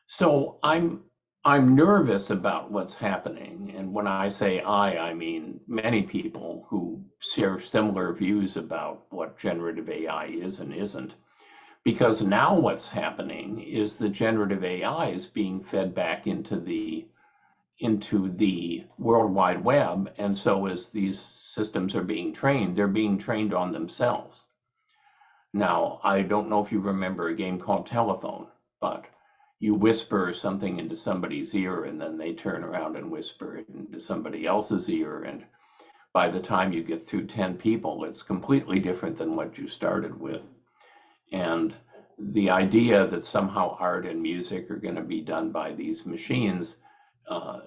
So I'm nervous about what's happening. And when I say I mean many people who share similar views about what generative AI is and isn't. Because now what's happening is the generative AI is being fed back into the World Wide Web. And so as these systems are being trained, they're being trained on themselves. Now, I don't know if you remember a game called Telephone, but you whisper something into somebody's ear and then they turn around and whisper it into somebody else's ear. And by the time you get through 10 people, it's completely different than what you started with. And the idea that somehow art and music are going to be done by these machines,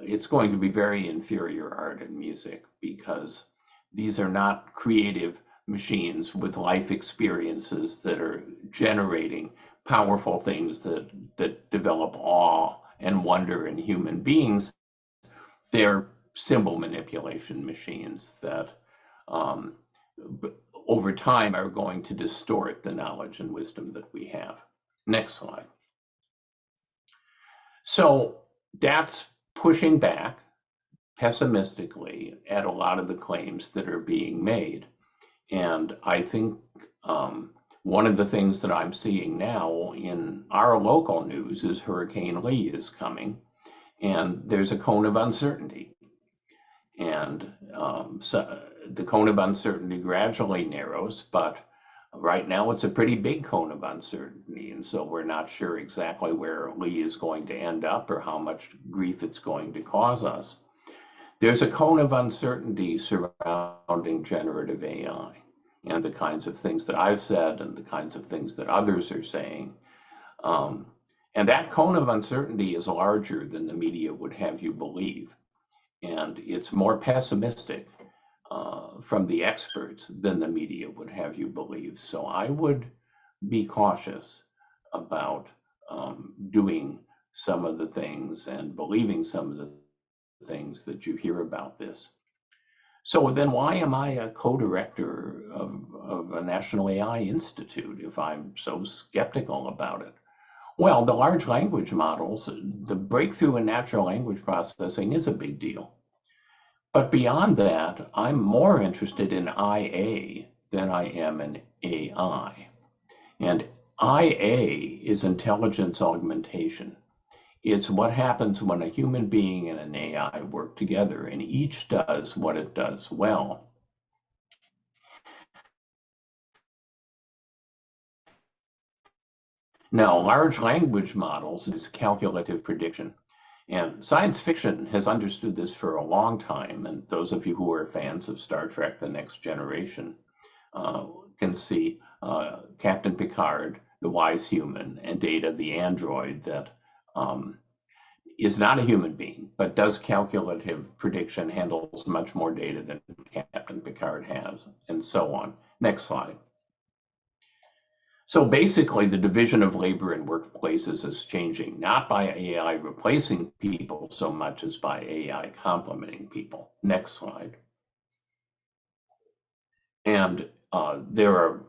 it's going to be very inferior art and music, because these are not creative machines with life experiences that are generating powerful things that develop awe and wonder in human beings. They're symbol manipulation machines that over time are going to distort the knowledge and wisdom that we have. Next slide. So that's pushing back pessimistically at a lot of the claims that are being made. And I think one of the things that I'm seeing now in our local news is Hurricane Lee is coming, and there's a cone of uncertainty. And so the cone of uncertainty gradually narrows, but right now it's a pretty big cone of uncertainty. And so we're not sure exactly where Lee is going to end up or how much grief it's going to cause us. There's a cone of uncertainty surrounding generative AI and the kinds of things that I've said and the kinds of things that others are saying. And that cone of uncertainty is larger than the media would have you believe. And it's more pessimistic from the experts than the media would have you believe. So I would be cautious about doing some of the things and believing some of the things that you hear about this. So then why am I a co-director of a National AI Institute if I'm so skeptical about it? Well, the large language models, the breakthrough in natural language processing is a big deal. But beyond that, I'm more interested in IA than I am in AI. And IA is intelligence augmentation. It's what happens when a human being and an AI work together and each does what it does well. Now, large language models is calculative prediction. And science fiction has understood this for a long time. And those of you who are fans of Star Trek: The Next Generation can see Captain Picard, the wise human, and Data, the android that is not a human being, but does calculative prediction, handles much more data than Captain Picard has, and so on. Next slide. So basically, the division of labor in workplaces is changing, not by AI replacing people so much as by AI complementing people. Next slide. And there are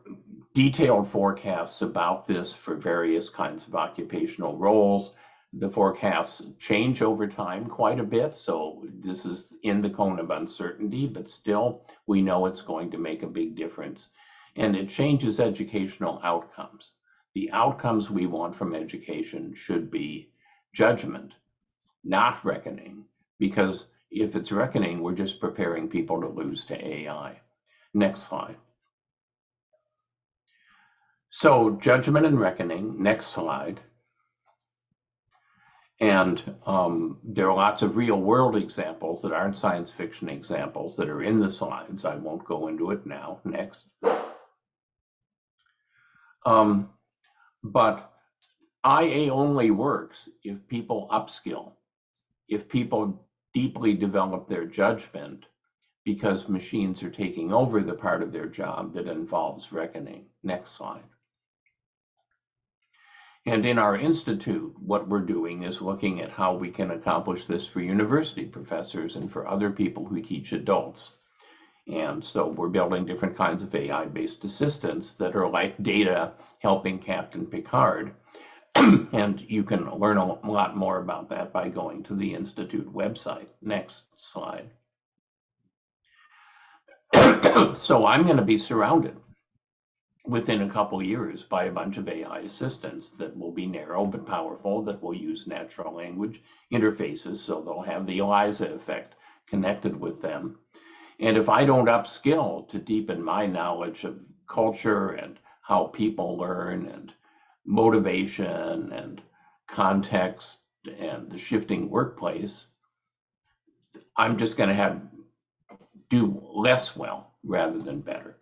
detailed forecasts about this for various kinds of occupational roles. The forecasts change over time quite a bit, so this is in the cone of uncertainty, but still we know it's going to make a big difference. And it changes educational outcomes. The outcomes we want from education should be judgment, not reckoning, because if it's reckoning, we're just preparing people to lose to AI. Next slide. So judgment and reckoning, next slide. And there are lots of real world examples that aren't science fiction examples that are in the slides. I won't go into it now. Next. But IA only works if people upskill, if people deeply develop their judgment, because machines are taking over the part of their job that involves reckoning. Next slide. And in our institute, what we're doing is looking at how we can accomplish this for university professors and for other people who teach adults. And so we're building different kinds of AI-based assistants that are like Data helping Captain Picard. And you can learn a lot more about that by going to the Institute website. Next slide. So I'm going to be surrounded within a couple years by a bunch of AI assistants that will be narrow but powerful, that will use natural language interfaces, so they'll have the ELIZA effect connected with them. And if I don't upskill to deepen my knowledge of culture and how people learn and motivation and context and the shifting workplace, I'm just going to do less well rather than better.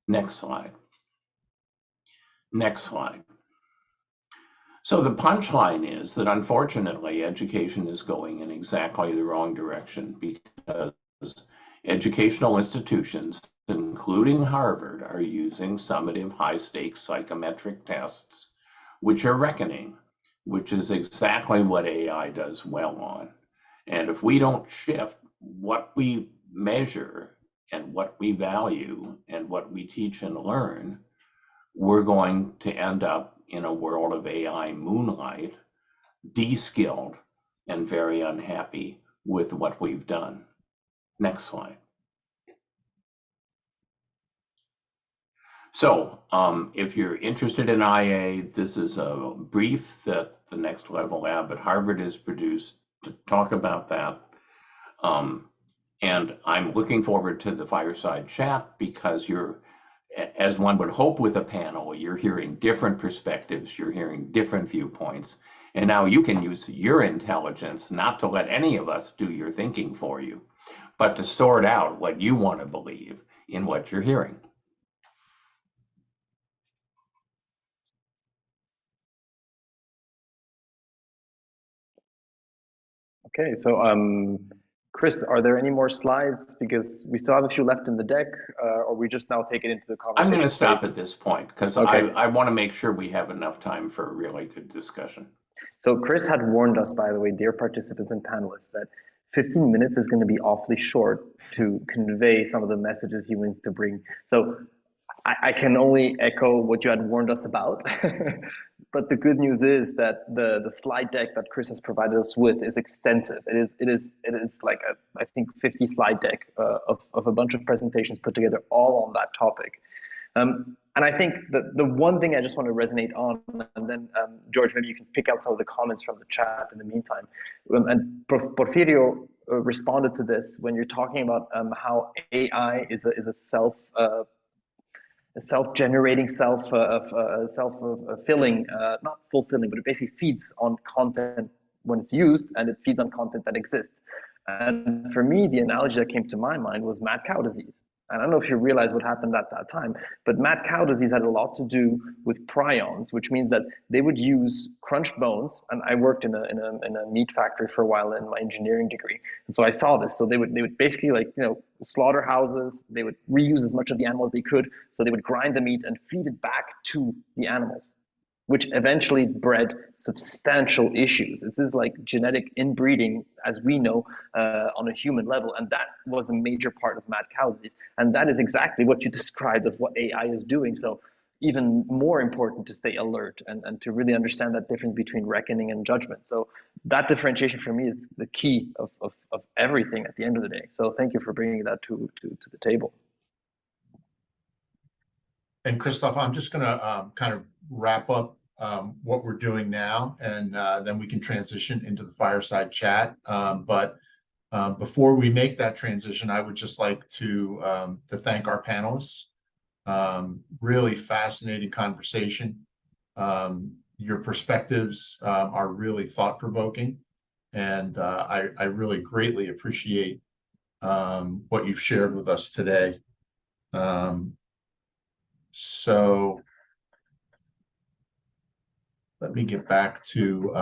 Next slide. Next slide. So the punchline is that unfortunately education is going in exactly the wrong direction, because educational institutions, including Harvard, are using summative high-stakes psychometric tests, which are reckoning, which is exactly what AI does well on. And if we don't shift what we measure and what we value and what we teach and learn, we're going to end up in a world of AI moonlight, de-skilled and very unhappy with what we've done. Next slide. So if you're interested in IA, this is a brief that the Next Level Lab at Harvard has produced to talk about that. And I'm looking forward to the fireside chat, because you're, as one would hope with a panel, you're hearing different perspectives, you're hearing different viewpoints, and now you can use your intelligence not to let any of us do your thinking for you, but to sort out what you want to believe in what you're hearing. Okay, so Chris, are there any more slides? Because we still have a few left in the deck, or we just now take it into the conversation. I'm going to stop at this point, because okay. I want to make sure we have enough time for a really good discussion. So Chris had warned us, by the way, dear participants and panelists, that 15 minutes is going to be awfully short to convey some of the messages he wants to bring. So I can only echo what you had warned us about. But the good news is that the slide deck that Chris has provided us with is extensive. It is like I think 50 slide deck of a bunch of presentations put together all on that topic. And I think that the one thing I just want to resonate on, and then George, maybe you can pick out some of the comments from the chat in the meantime. And Porfirio responded to this when you're talking about how AI is a self-generating, self-fulfilling, not fulfilling, but it basically feeds on content when it's used, and it feeds on content that exists. And for me, the analogy that came to my mind was mad cow disease. And I don't know if you realize what happened at that time, but mad cow disease had a lot to do with prions, which means that they would use crunched bones. And I worked in a meat factory for a while in my engineering degree, and so I saw this. So they would basically, like, slaughterhouses. They would reuse as much of the animals they could. So they would grind the meat and feed it back to the animals, which eventually bred substantial issues. This is like genetic inbreeding, as we know, on a human level. And that was a major part of mad cow disease. And that is exactly what you described of what AI is doing. So even more important to stay alert and to really understand that difference between reckoning and judgment. So that differentiation for me is the key of everything at the end of the day. So thank you for bringing that to the table. And Christoph, I'm just going to kind of wrap up what we're doing now, and then we can transition into the fireside chat. But before we make that transition, I would just like to thank our panelists. Really fascinating conversation. Your perspectives are really thought-provoking, and I really greatly appreciate what you've shared with us today. So let me get back to,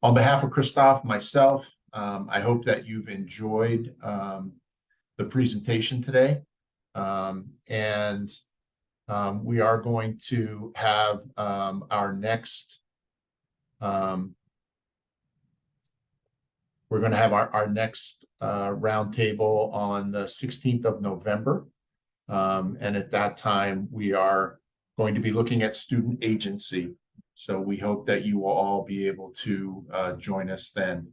on behalf of Christoph, myself, I hope that you've enjoyed the presentation today. And we are going to have our next, we're going to have our next roundtable on the 16th of November. And at that time, we are going to be looking at student agency. So we hope that you will all be able to join us then.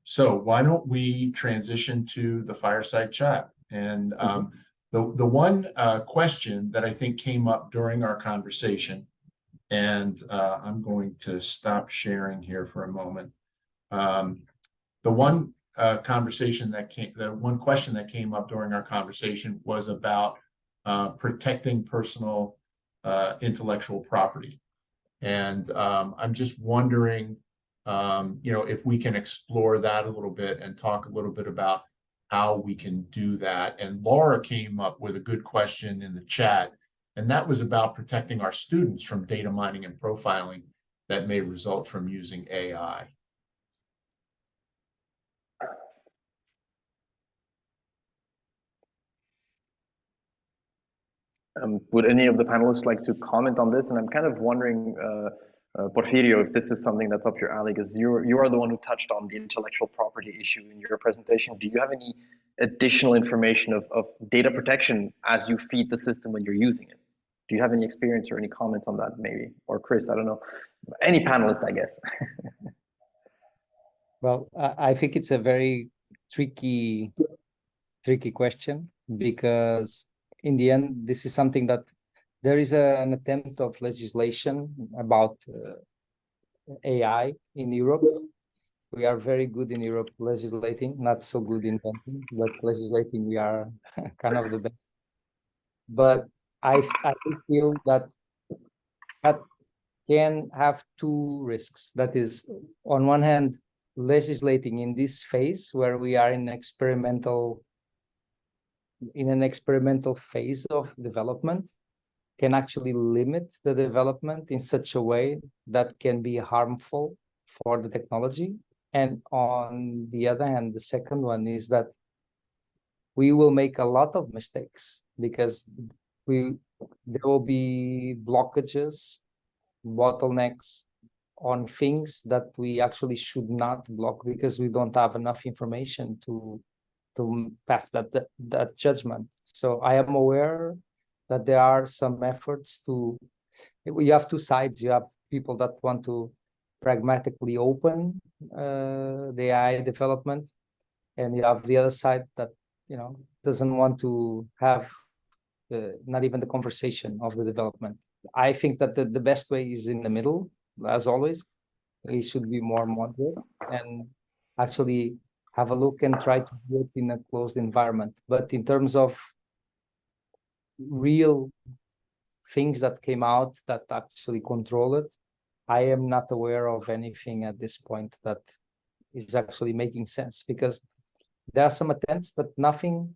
So why don't we transition to the fireside chat? And the one question that I think came up during our conversation, and I'm going to stop sharing here for a moment. The one question that came up during our conversation was about protecting personal intellectual property. And I'm just wondering, if we can explore that a little bit and talk a little bit about how we can do that. And Laura came up with a good question in the chat, and that was about protecting our students from data mining and profiling that may result from using AI. Would any of the panelists like to comment on this? And I'm kind of wondering, Porfirio, if this is something that's up your alley, because you are the one who touched on the intellectual property issue in your presentation. Do you have any additional information of data protection as you feed the system when you're using it? Do you have any experience or any comments on that, maybe? Or Chris, I don't know. Any panelist, I guess. Well, I think it's a very tricky question, because in the end, this is something that there is an attempt of legislation about AI in Europe. We are very good in Europe legislating, not so good in inventing, but legislating we are kind of the best. But I feel that can have two risks. That is, on one hand, legislating in this phase where we are in an experimental phase of development can actually limit the development in such a way that can be harmful for the technology. And on the other hand, the second one is that we will make a lot of mistakes, because there will be blockages, bottlenecks on things that we actually should not block, because we don't have enough information to pass that judgment. So I am aware that there are some efforts to, you have two sides. You have people that want to pragmatically open the AI development, and you have the other side that doesn't want to have not even the conversation of the development. I think that the best way is in the middle, as always. It should be more moderate and actually have a look and try to do it in a closed environment. But in terms of real things that came out that actually control it, I am not aware of anything at this point that is actually making sense, because there are some attempts, but nothing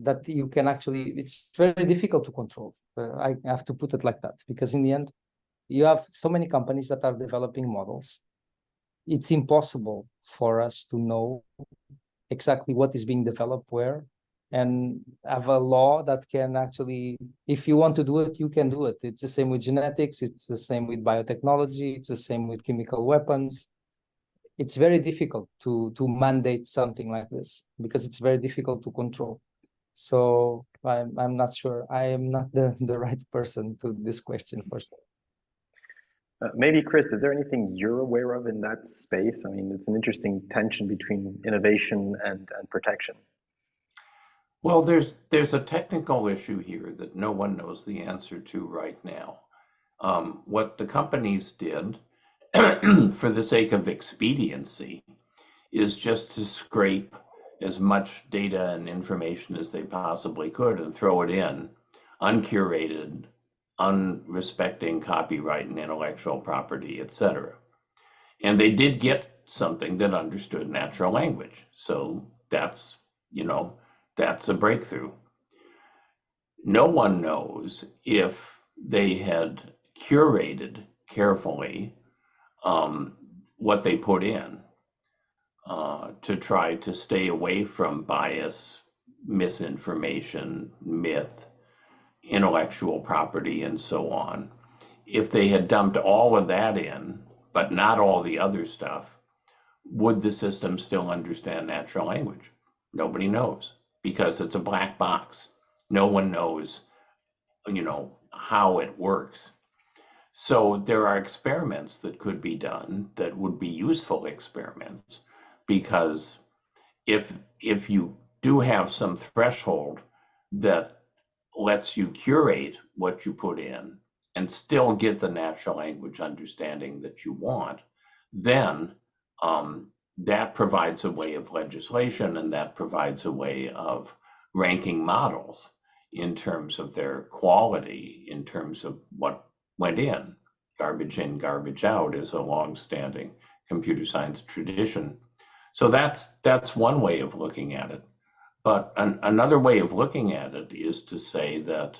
that you can actually, it's very difficult to control. I have to put it like that, because in the end, you have so many companies that are developing models. It's impossible for us to know exactly what is being developed where, and have a law that can actually, if you want to do it, you can do it. It's the same with genetics, it's the same with biotechnology, it's the same with chemical weapons. It's very difficult to mandate something like this, because it's very difficult to control. So I'm not sure. I am not the right person to this question for sure. Maybe Chris, is there anything you're aware of in that space? I mean, it's an interesting tension between innovation and protection. Well, there's a technical issue here that no one knows the answer to right now. What the companies did, for the sake of expediency, is just to scrape as much data and information as they possibly could and throw it in, uncurated, unrespecting copyright and intellectual property, etc. And they did get something that understood natural language. So that's, that's a breakthrough. No one knows if they had curated carefully what they put in to try to stay away from bias, misinformation, myth, intellectual property, and so on. If they had dumped all of that in, but not all the other stuff, would the system still understand natural language? Nobody knows, because it's a black box. No one knows, how it works. So there are experiments that could be done that would be useful experiments, because if you do have some threshold that lets you curate what you put in and still get the natural language understanding that you want, then that provides a way of legislation, and that provides a way of ranking models in terms of their quality, in terms of what went in. Garbage in, garbage out is a long-standing computer science tradition. So that's one way of looking at it. But another way of looking at it is to say that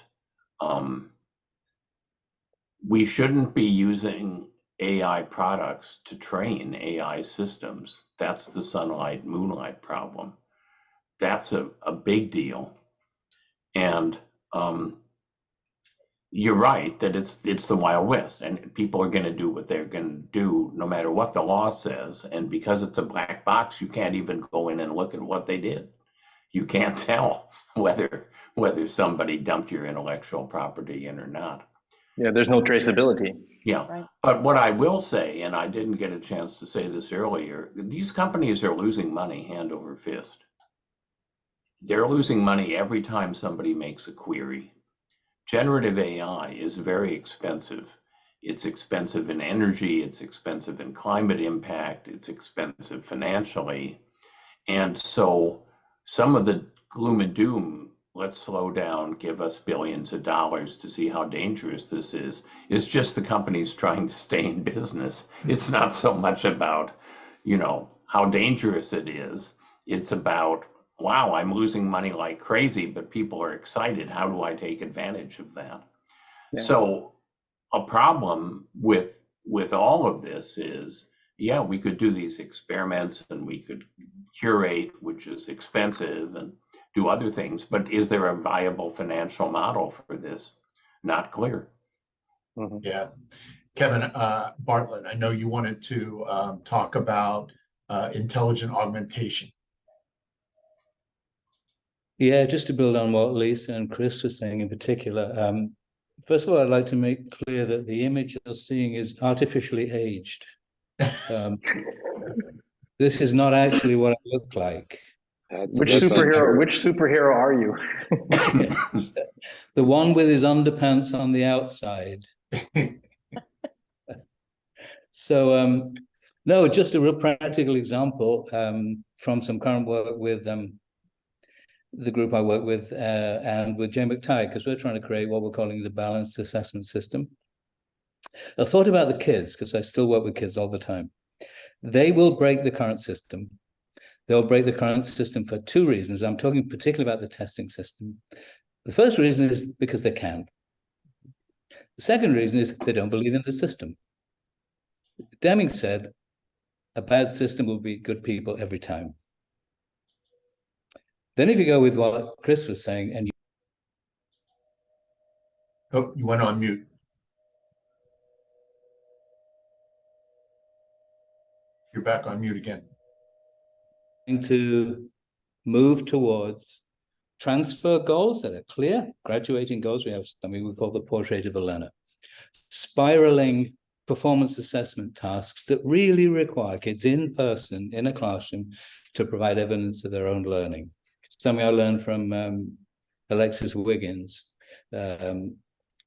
we shouldn't be using AI products to train AI systems. That's the sunlight, moonlight problem. That's a big deal. And you're right that it's the Wild West, and people are going to do what they're going to do no matter what the law says. And because it's a black box, you can't even go in and look at what they did. You can't tell whether somebody dumped your intellectual property in or not. Yeah, there's no traceability. Yeah, right. But what I will say, and I didn't get a chance to say this earlier, these companies are losing money hand over fist. They're losing money every time somebody makes a query. Generative AI is very expensive. It's expensive in energy, it's expensive in climate impact, it's expensive financially. And so some of the gloom and doom, let's slow down, give us billions of dollars to see how dangerous this is just the companies trying to stay in business. It's not so much about, how dangerous it is. It's about, wow, I'm losing money like crazy, but people are excited. How do I take advantage of that? Yeah. So a problem with all of this is, yeah, we could do these experiments and we could curate, which is expensive, and do other things, but is there a viable financial model for this? Not clear. Mm-hmm. Yeah. Kevin Bartlett, I know you wanted to talk about intelligent augmentation. Yeah, just to build on what Lisa and Chris were saying in particular. First of all, I'd like to make clear that the image you're seeing is artificially aged. This is not actually what I look like. Which superhero are you? The one with his underpants on the outside. So, no, just a real practical example from some current work with the group I work with and with Genpact, because we're trying to create what we're calling the balanced assessment system. I thought about the kids, because I still work with kids all the time. They will break the current system. They'll break the current system for two reasons. I'm talking particularly about the testing system. The first reason is because they can. The second reason is they don't believe in the system. Deming said, a bad system will beat good people every time. Then if you go with what Chris was saying, and Oh, you went on mute. You're back on mute again. To move towards transfer goals that are clear, graduating goals. We have something we call the portrait of a learner. Spiraling performance assessment tasks that really require kids in person, in a classroom, to provide evidence of their own learning. Something I learned from Alexis Wiggins.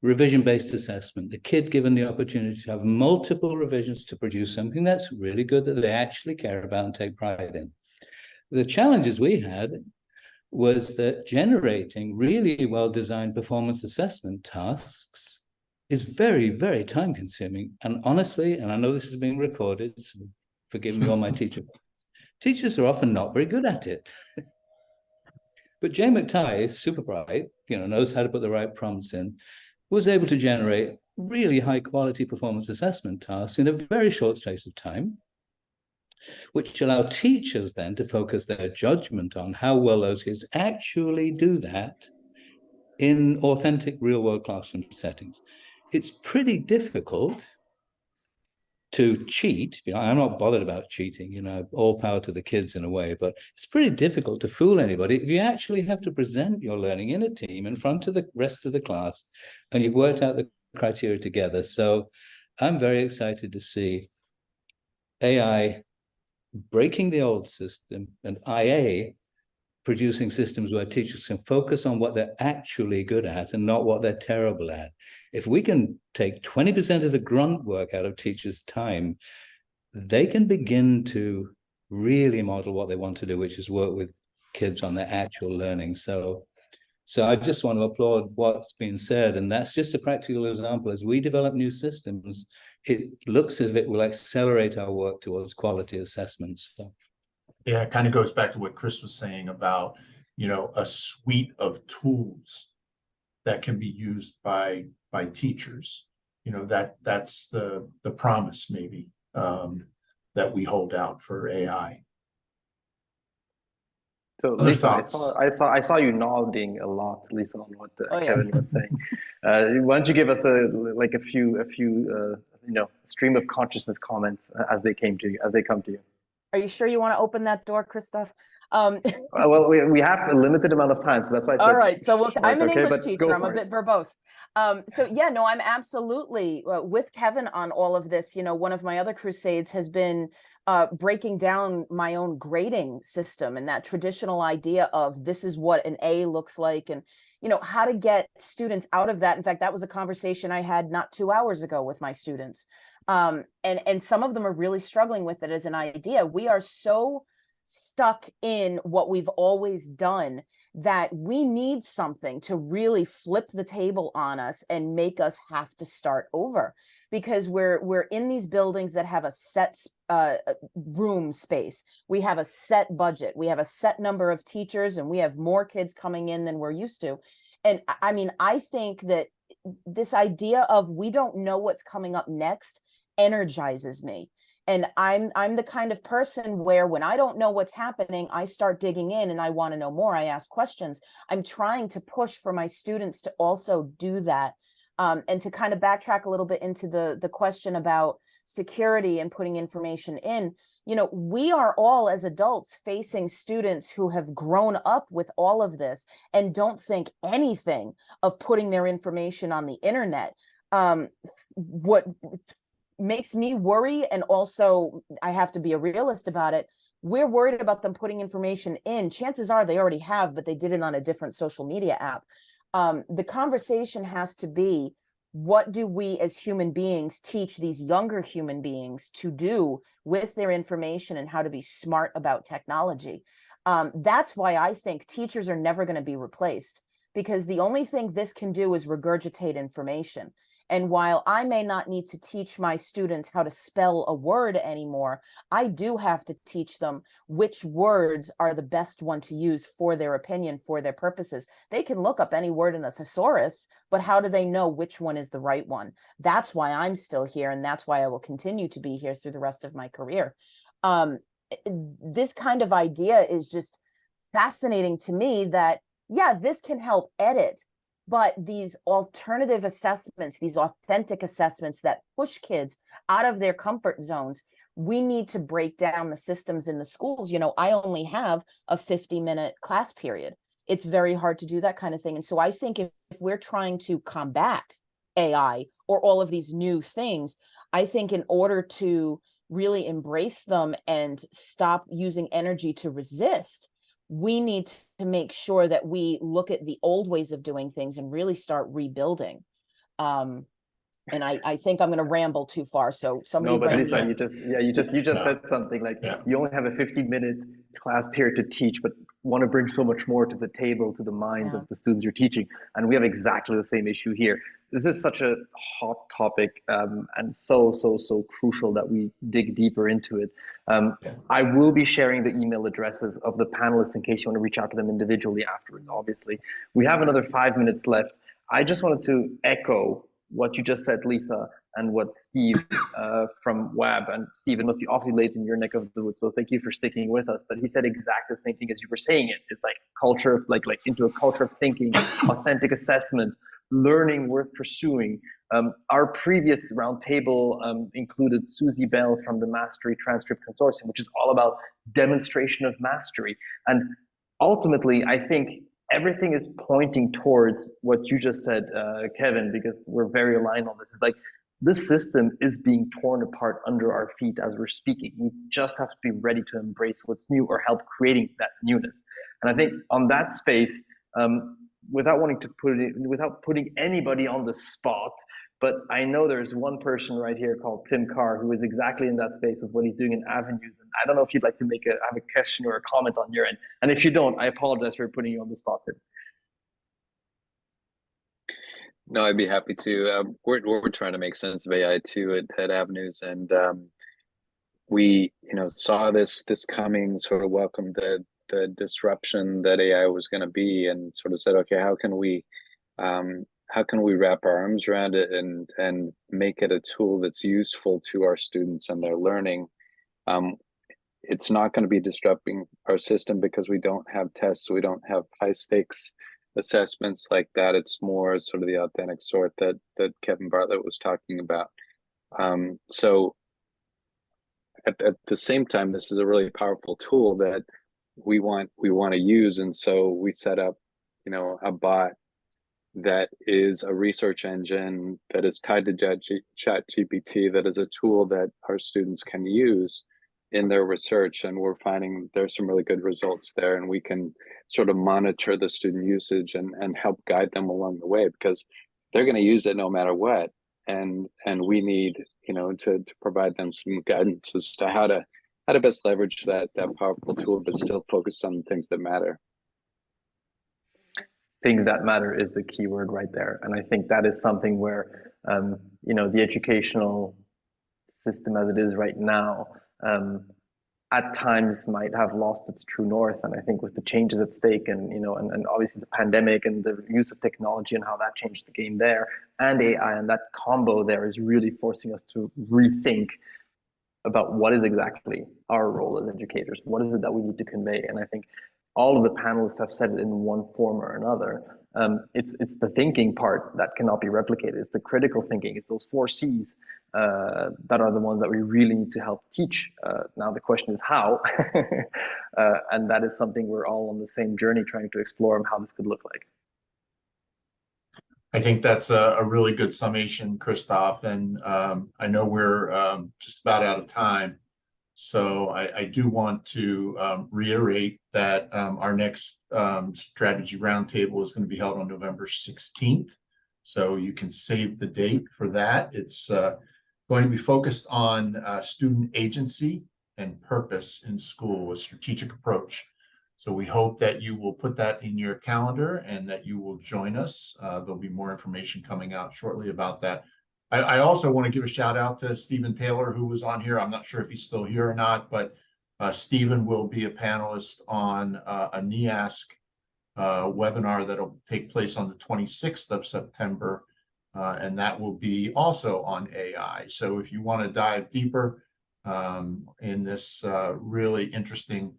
Revision-based assessment, the kid given the opportunity to have multiple revisions to produce something that's really good, that they actually care about and take pride in. The challenges we had was that generating really well-designed performance assessment tasks is very, very time-consuming. And honestly, and I know this is being recorded, so forgive me all my teachers. Teachers are often not very good at it. But Jay McTighe is super bright, knows how to put the right prompts in, was able to generate really high-quality performance assessment tasks in a very short space of time, which allow teachers then to focus their judgment on how well those kids actually do that in authentic real-world classroom settings. It's pretty difficult to cheat. I'm not bothered about cheating, all power to the kids in a way, but it's pretty difficult to fool anybody if you actually have to present your learning in a team in front of the rest of the class and you've worked out the criteria together. So I'm very excited to see AI breaking the old system and IA producing systems where teachers can focus on what they're actually good at and not what they're terrible at. If we can take 20% of the grunt work out of teachers' time, they can begin to really model what they want to do, which is work with kids on their actual learning. So I just want to applaud what's been said, and that's just a practical example. As we develop new systems, it looks as if it will accelerate our work towards quality assessments. So. Yeah, it kind of goes back to what Chris was saying about, a suite of tools that can be used by teachers. That's the promise maybe that we hold out for AI. So Other Lisa, thoughts? I saw you nodding a lot, Lisa, on what Kevin was saying. Why don't you give us a few stream of consciousness comments as they come to you? Are you sure you want to open that door, Christoph? Well, we have a limited amount of time, so that's why I said. All right, so I'm an okay, English teacher. I'm a bit verbose. So yeah, no, I'm absolutely with Kevin on all of this. One of my other crusades has been breaking down my own grading system and that traditional idea of this is what an A looks like, and how to get students out of that. In fact, that was a conversation I had not 2 hours ago with my students. And some of them are really struggling with it as an idea. We are so stuck in what we've always done that we need something to really flip the table on us and make us have to start over, because we're in these buildings that have a set room space. We have a set budget. We have a set number of teachers, and we have more kids coming in than we're used to. And I mean, I think that this idea of we don't know what's coming up next energizes me. And I'm the kind of person where when I don't know what's happening, I start digging in and I want to know more. I ask questions. I'm trying to push for my students to also do that. And to kind of backtrack a little bit into the question about security and putting information in, we are all as adults facing students who have grown up with all of this and don't think anything of putting their information on the internet. makes me worry. And also I have to be a realist about it. We're worried about them putting information in. Chances are they already have, but they did it on a different social media app. The conversation has to be, what do we as human beings teach these younger human beings to do with their information and how to be smart about technology? That's why I think teachers are never going to be replaced, because the only thing this can do is regurgitate information. And while I may not need to teach my students how to spell a word anymore, I do have to teach them which words are the best one to use for their opinion, for their purposes. They can look up any word in a thesaurus, but how do they know which one is the right one? That's why I'm still here, and that's why I will continue to be here through the rest of my career. This kind of idea is just fascinating to me, that, yeah, this can help edit, but these alternative assessments, these authentic assessments that push kids out of their comfort zones, we need to break down the systems in the schools. You know, I only have a 50-minute class period. It's very hard to do that kind of thing. And so I think if we're trying to combat AI or all of these new things, I think in order to really embrace them and stop using energy to resist, we need to make sure that we look at the old ways of doing things and really start rebuilding. And I think I'm going to ramble too far. So somebody. No, but Lisa, you just said something like, you only have a 50-minute class period to teach, but want to bring so much more to the table, to the minds of the students you're teaching. And we have exactly the same issue here. This is such a hot topic, and so crucial that we dig deeper into it. I will be sharing the email addresses of the panelists in case you want to reach out to them individually afterwards, obviously. We have another 5 minutes left. I just wanted to echo what you just said, Lisa, and what Steve from WAB, and Steve, it must be awfully late in your neck of the woods, so thank you for sticking with us, but he said exactly the same thing as you were saying it. It's like culture of, like into a culture of thinking, authentic assessment, learning worth pursuing. Our previous roundtable included Susie Bell from the Mastery Transcript Consortium, which is all about demonstration of mastery. And ultimately, I think everything is pointing towards what you just said, Kevin, because we're very aligned on this. It's like, this system is being torn apart under our feet as we're speaking. We just have to be ready to embrace what's new or help creating that newness. And I think on that space, without wanting to without putting anybody on the spot, but I know there's one person right here called Tim Carr who is exactly in that space with what he's doing in Avenues. And I don't know if you'd like to have a question or a comment on your end. And if you don't, I apologize for putting you on the spot, Tim. No, I'd be happy to. We're trying to make sense of AI too at Avenues, and we saw this coming, sort of welcomed the disruption that AI was going to be, and sort of said, okay, how can we wrap our arms around it and make it a tool that's useful to our students and their learning? It's not going to be disrupting our system because we don't have tests, we don't have high stakes assessments like that. It's more sort of the authentic sort that Kevin Bartlett was talking about. So at the same time, this is a really powerful tool that we want to use, and so we set up a bot that is a research engine that is tied to ChatGPT, that is a tool that our students can use in their research, and we're finding there's some really good results there, and we can sort of monitor the student usage and help guide them along the way, because they're going to use it no matter what, and we need to provide them some guidance as to how to best leverage that powerful tool, but still focus on the things that matter. Things that matter is the key word right there, and I think that is something where the educational system as it is right now at times might have lost its true north. And I think with the changes at stake and and obviously the pandemic and the use of technology and how that changed the game there, and AI, and that combo there is really forcing us to rethink about what is exactly our role as educators. What is it that we need to convey? And I think all of the panelists have said it in one form or another. It's the thinking part that cannot be replicated. It's the critical thinking. It's those 4 C's that are the ones that we really need to help teach. Now the question is how, and that is something we're all on the same journey trying to explore how this could look like. I think that's a really good summation, Christoph, and I know we're just about out of time. So I do want to reiterate that our next strategy roundtable is going to be held on November 16th. So you can save the date for that. It's going to be focused on student agency and purpose in school, a strategic approach. So we hope that you will put that in your calendar and that you will join us. There'll be more information coming out shortly about that. I also want to give a shout out to Stephen Taylor, who was on here. I'm not sure if he's still here or not, but Stephen will be a panelist on a NEASC webinar that'll take place on the 26th of September. And that will be also on AI. So if you want to dive deeper in this really interesting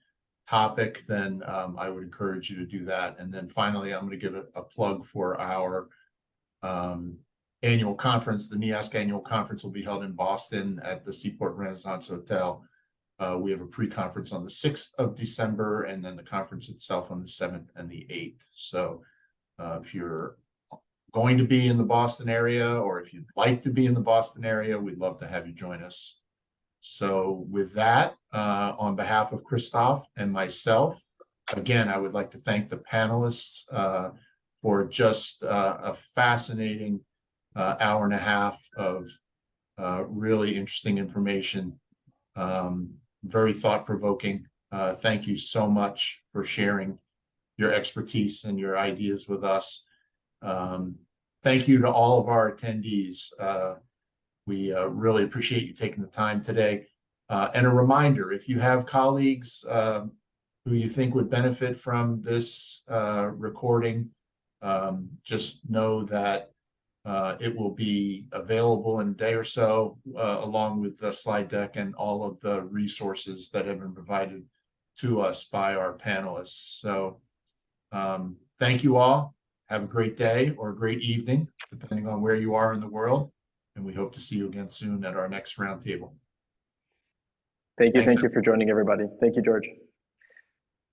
topic, then I would encourage you to do that. And then finally, I'm going to give a plug for our annual conference. The NEASC annual conference will be held in Boston at the Seaport Renaissance Hotel. We have a pre-conference on the 6th of December, and then the conference itself on the 7th and the 8th. So if you're going to be in the Boston area, or if you'd like to be in the Boston area, we'd love to have you join us. So with that, on behalf of Christoph and myself, again, I would like to thank the panelists for just a fascinating hour and a half of really interesting information, very thought-provoking. Thank you so much for sharing your expertise and your ideas with us. Thank you to all of our attendees. We really appreciate you taking the time today. And a reminder, if you have colleagues who you think would benefit from this recording, just know that it will be available in a day or so, along with the slide deck and all of the resources that have been provided to us by our panelists. So thank you all. Have a great day or a great evening, depending on where you are in the world. And we hope to see you again soon at our next roundtable. Thank you. Thanks, Thank you for joining, everybody. Thank you, George.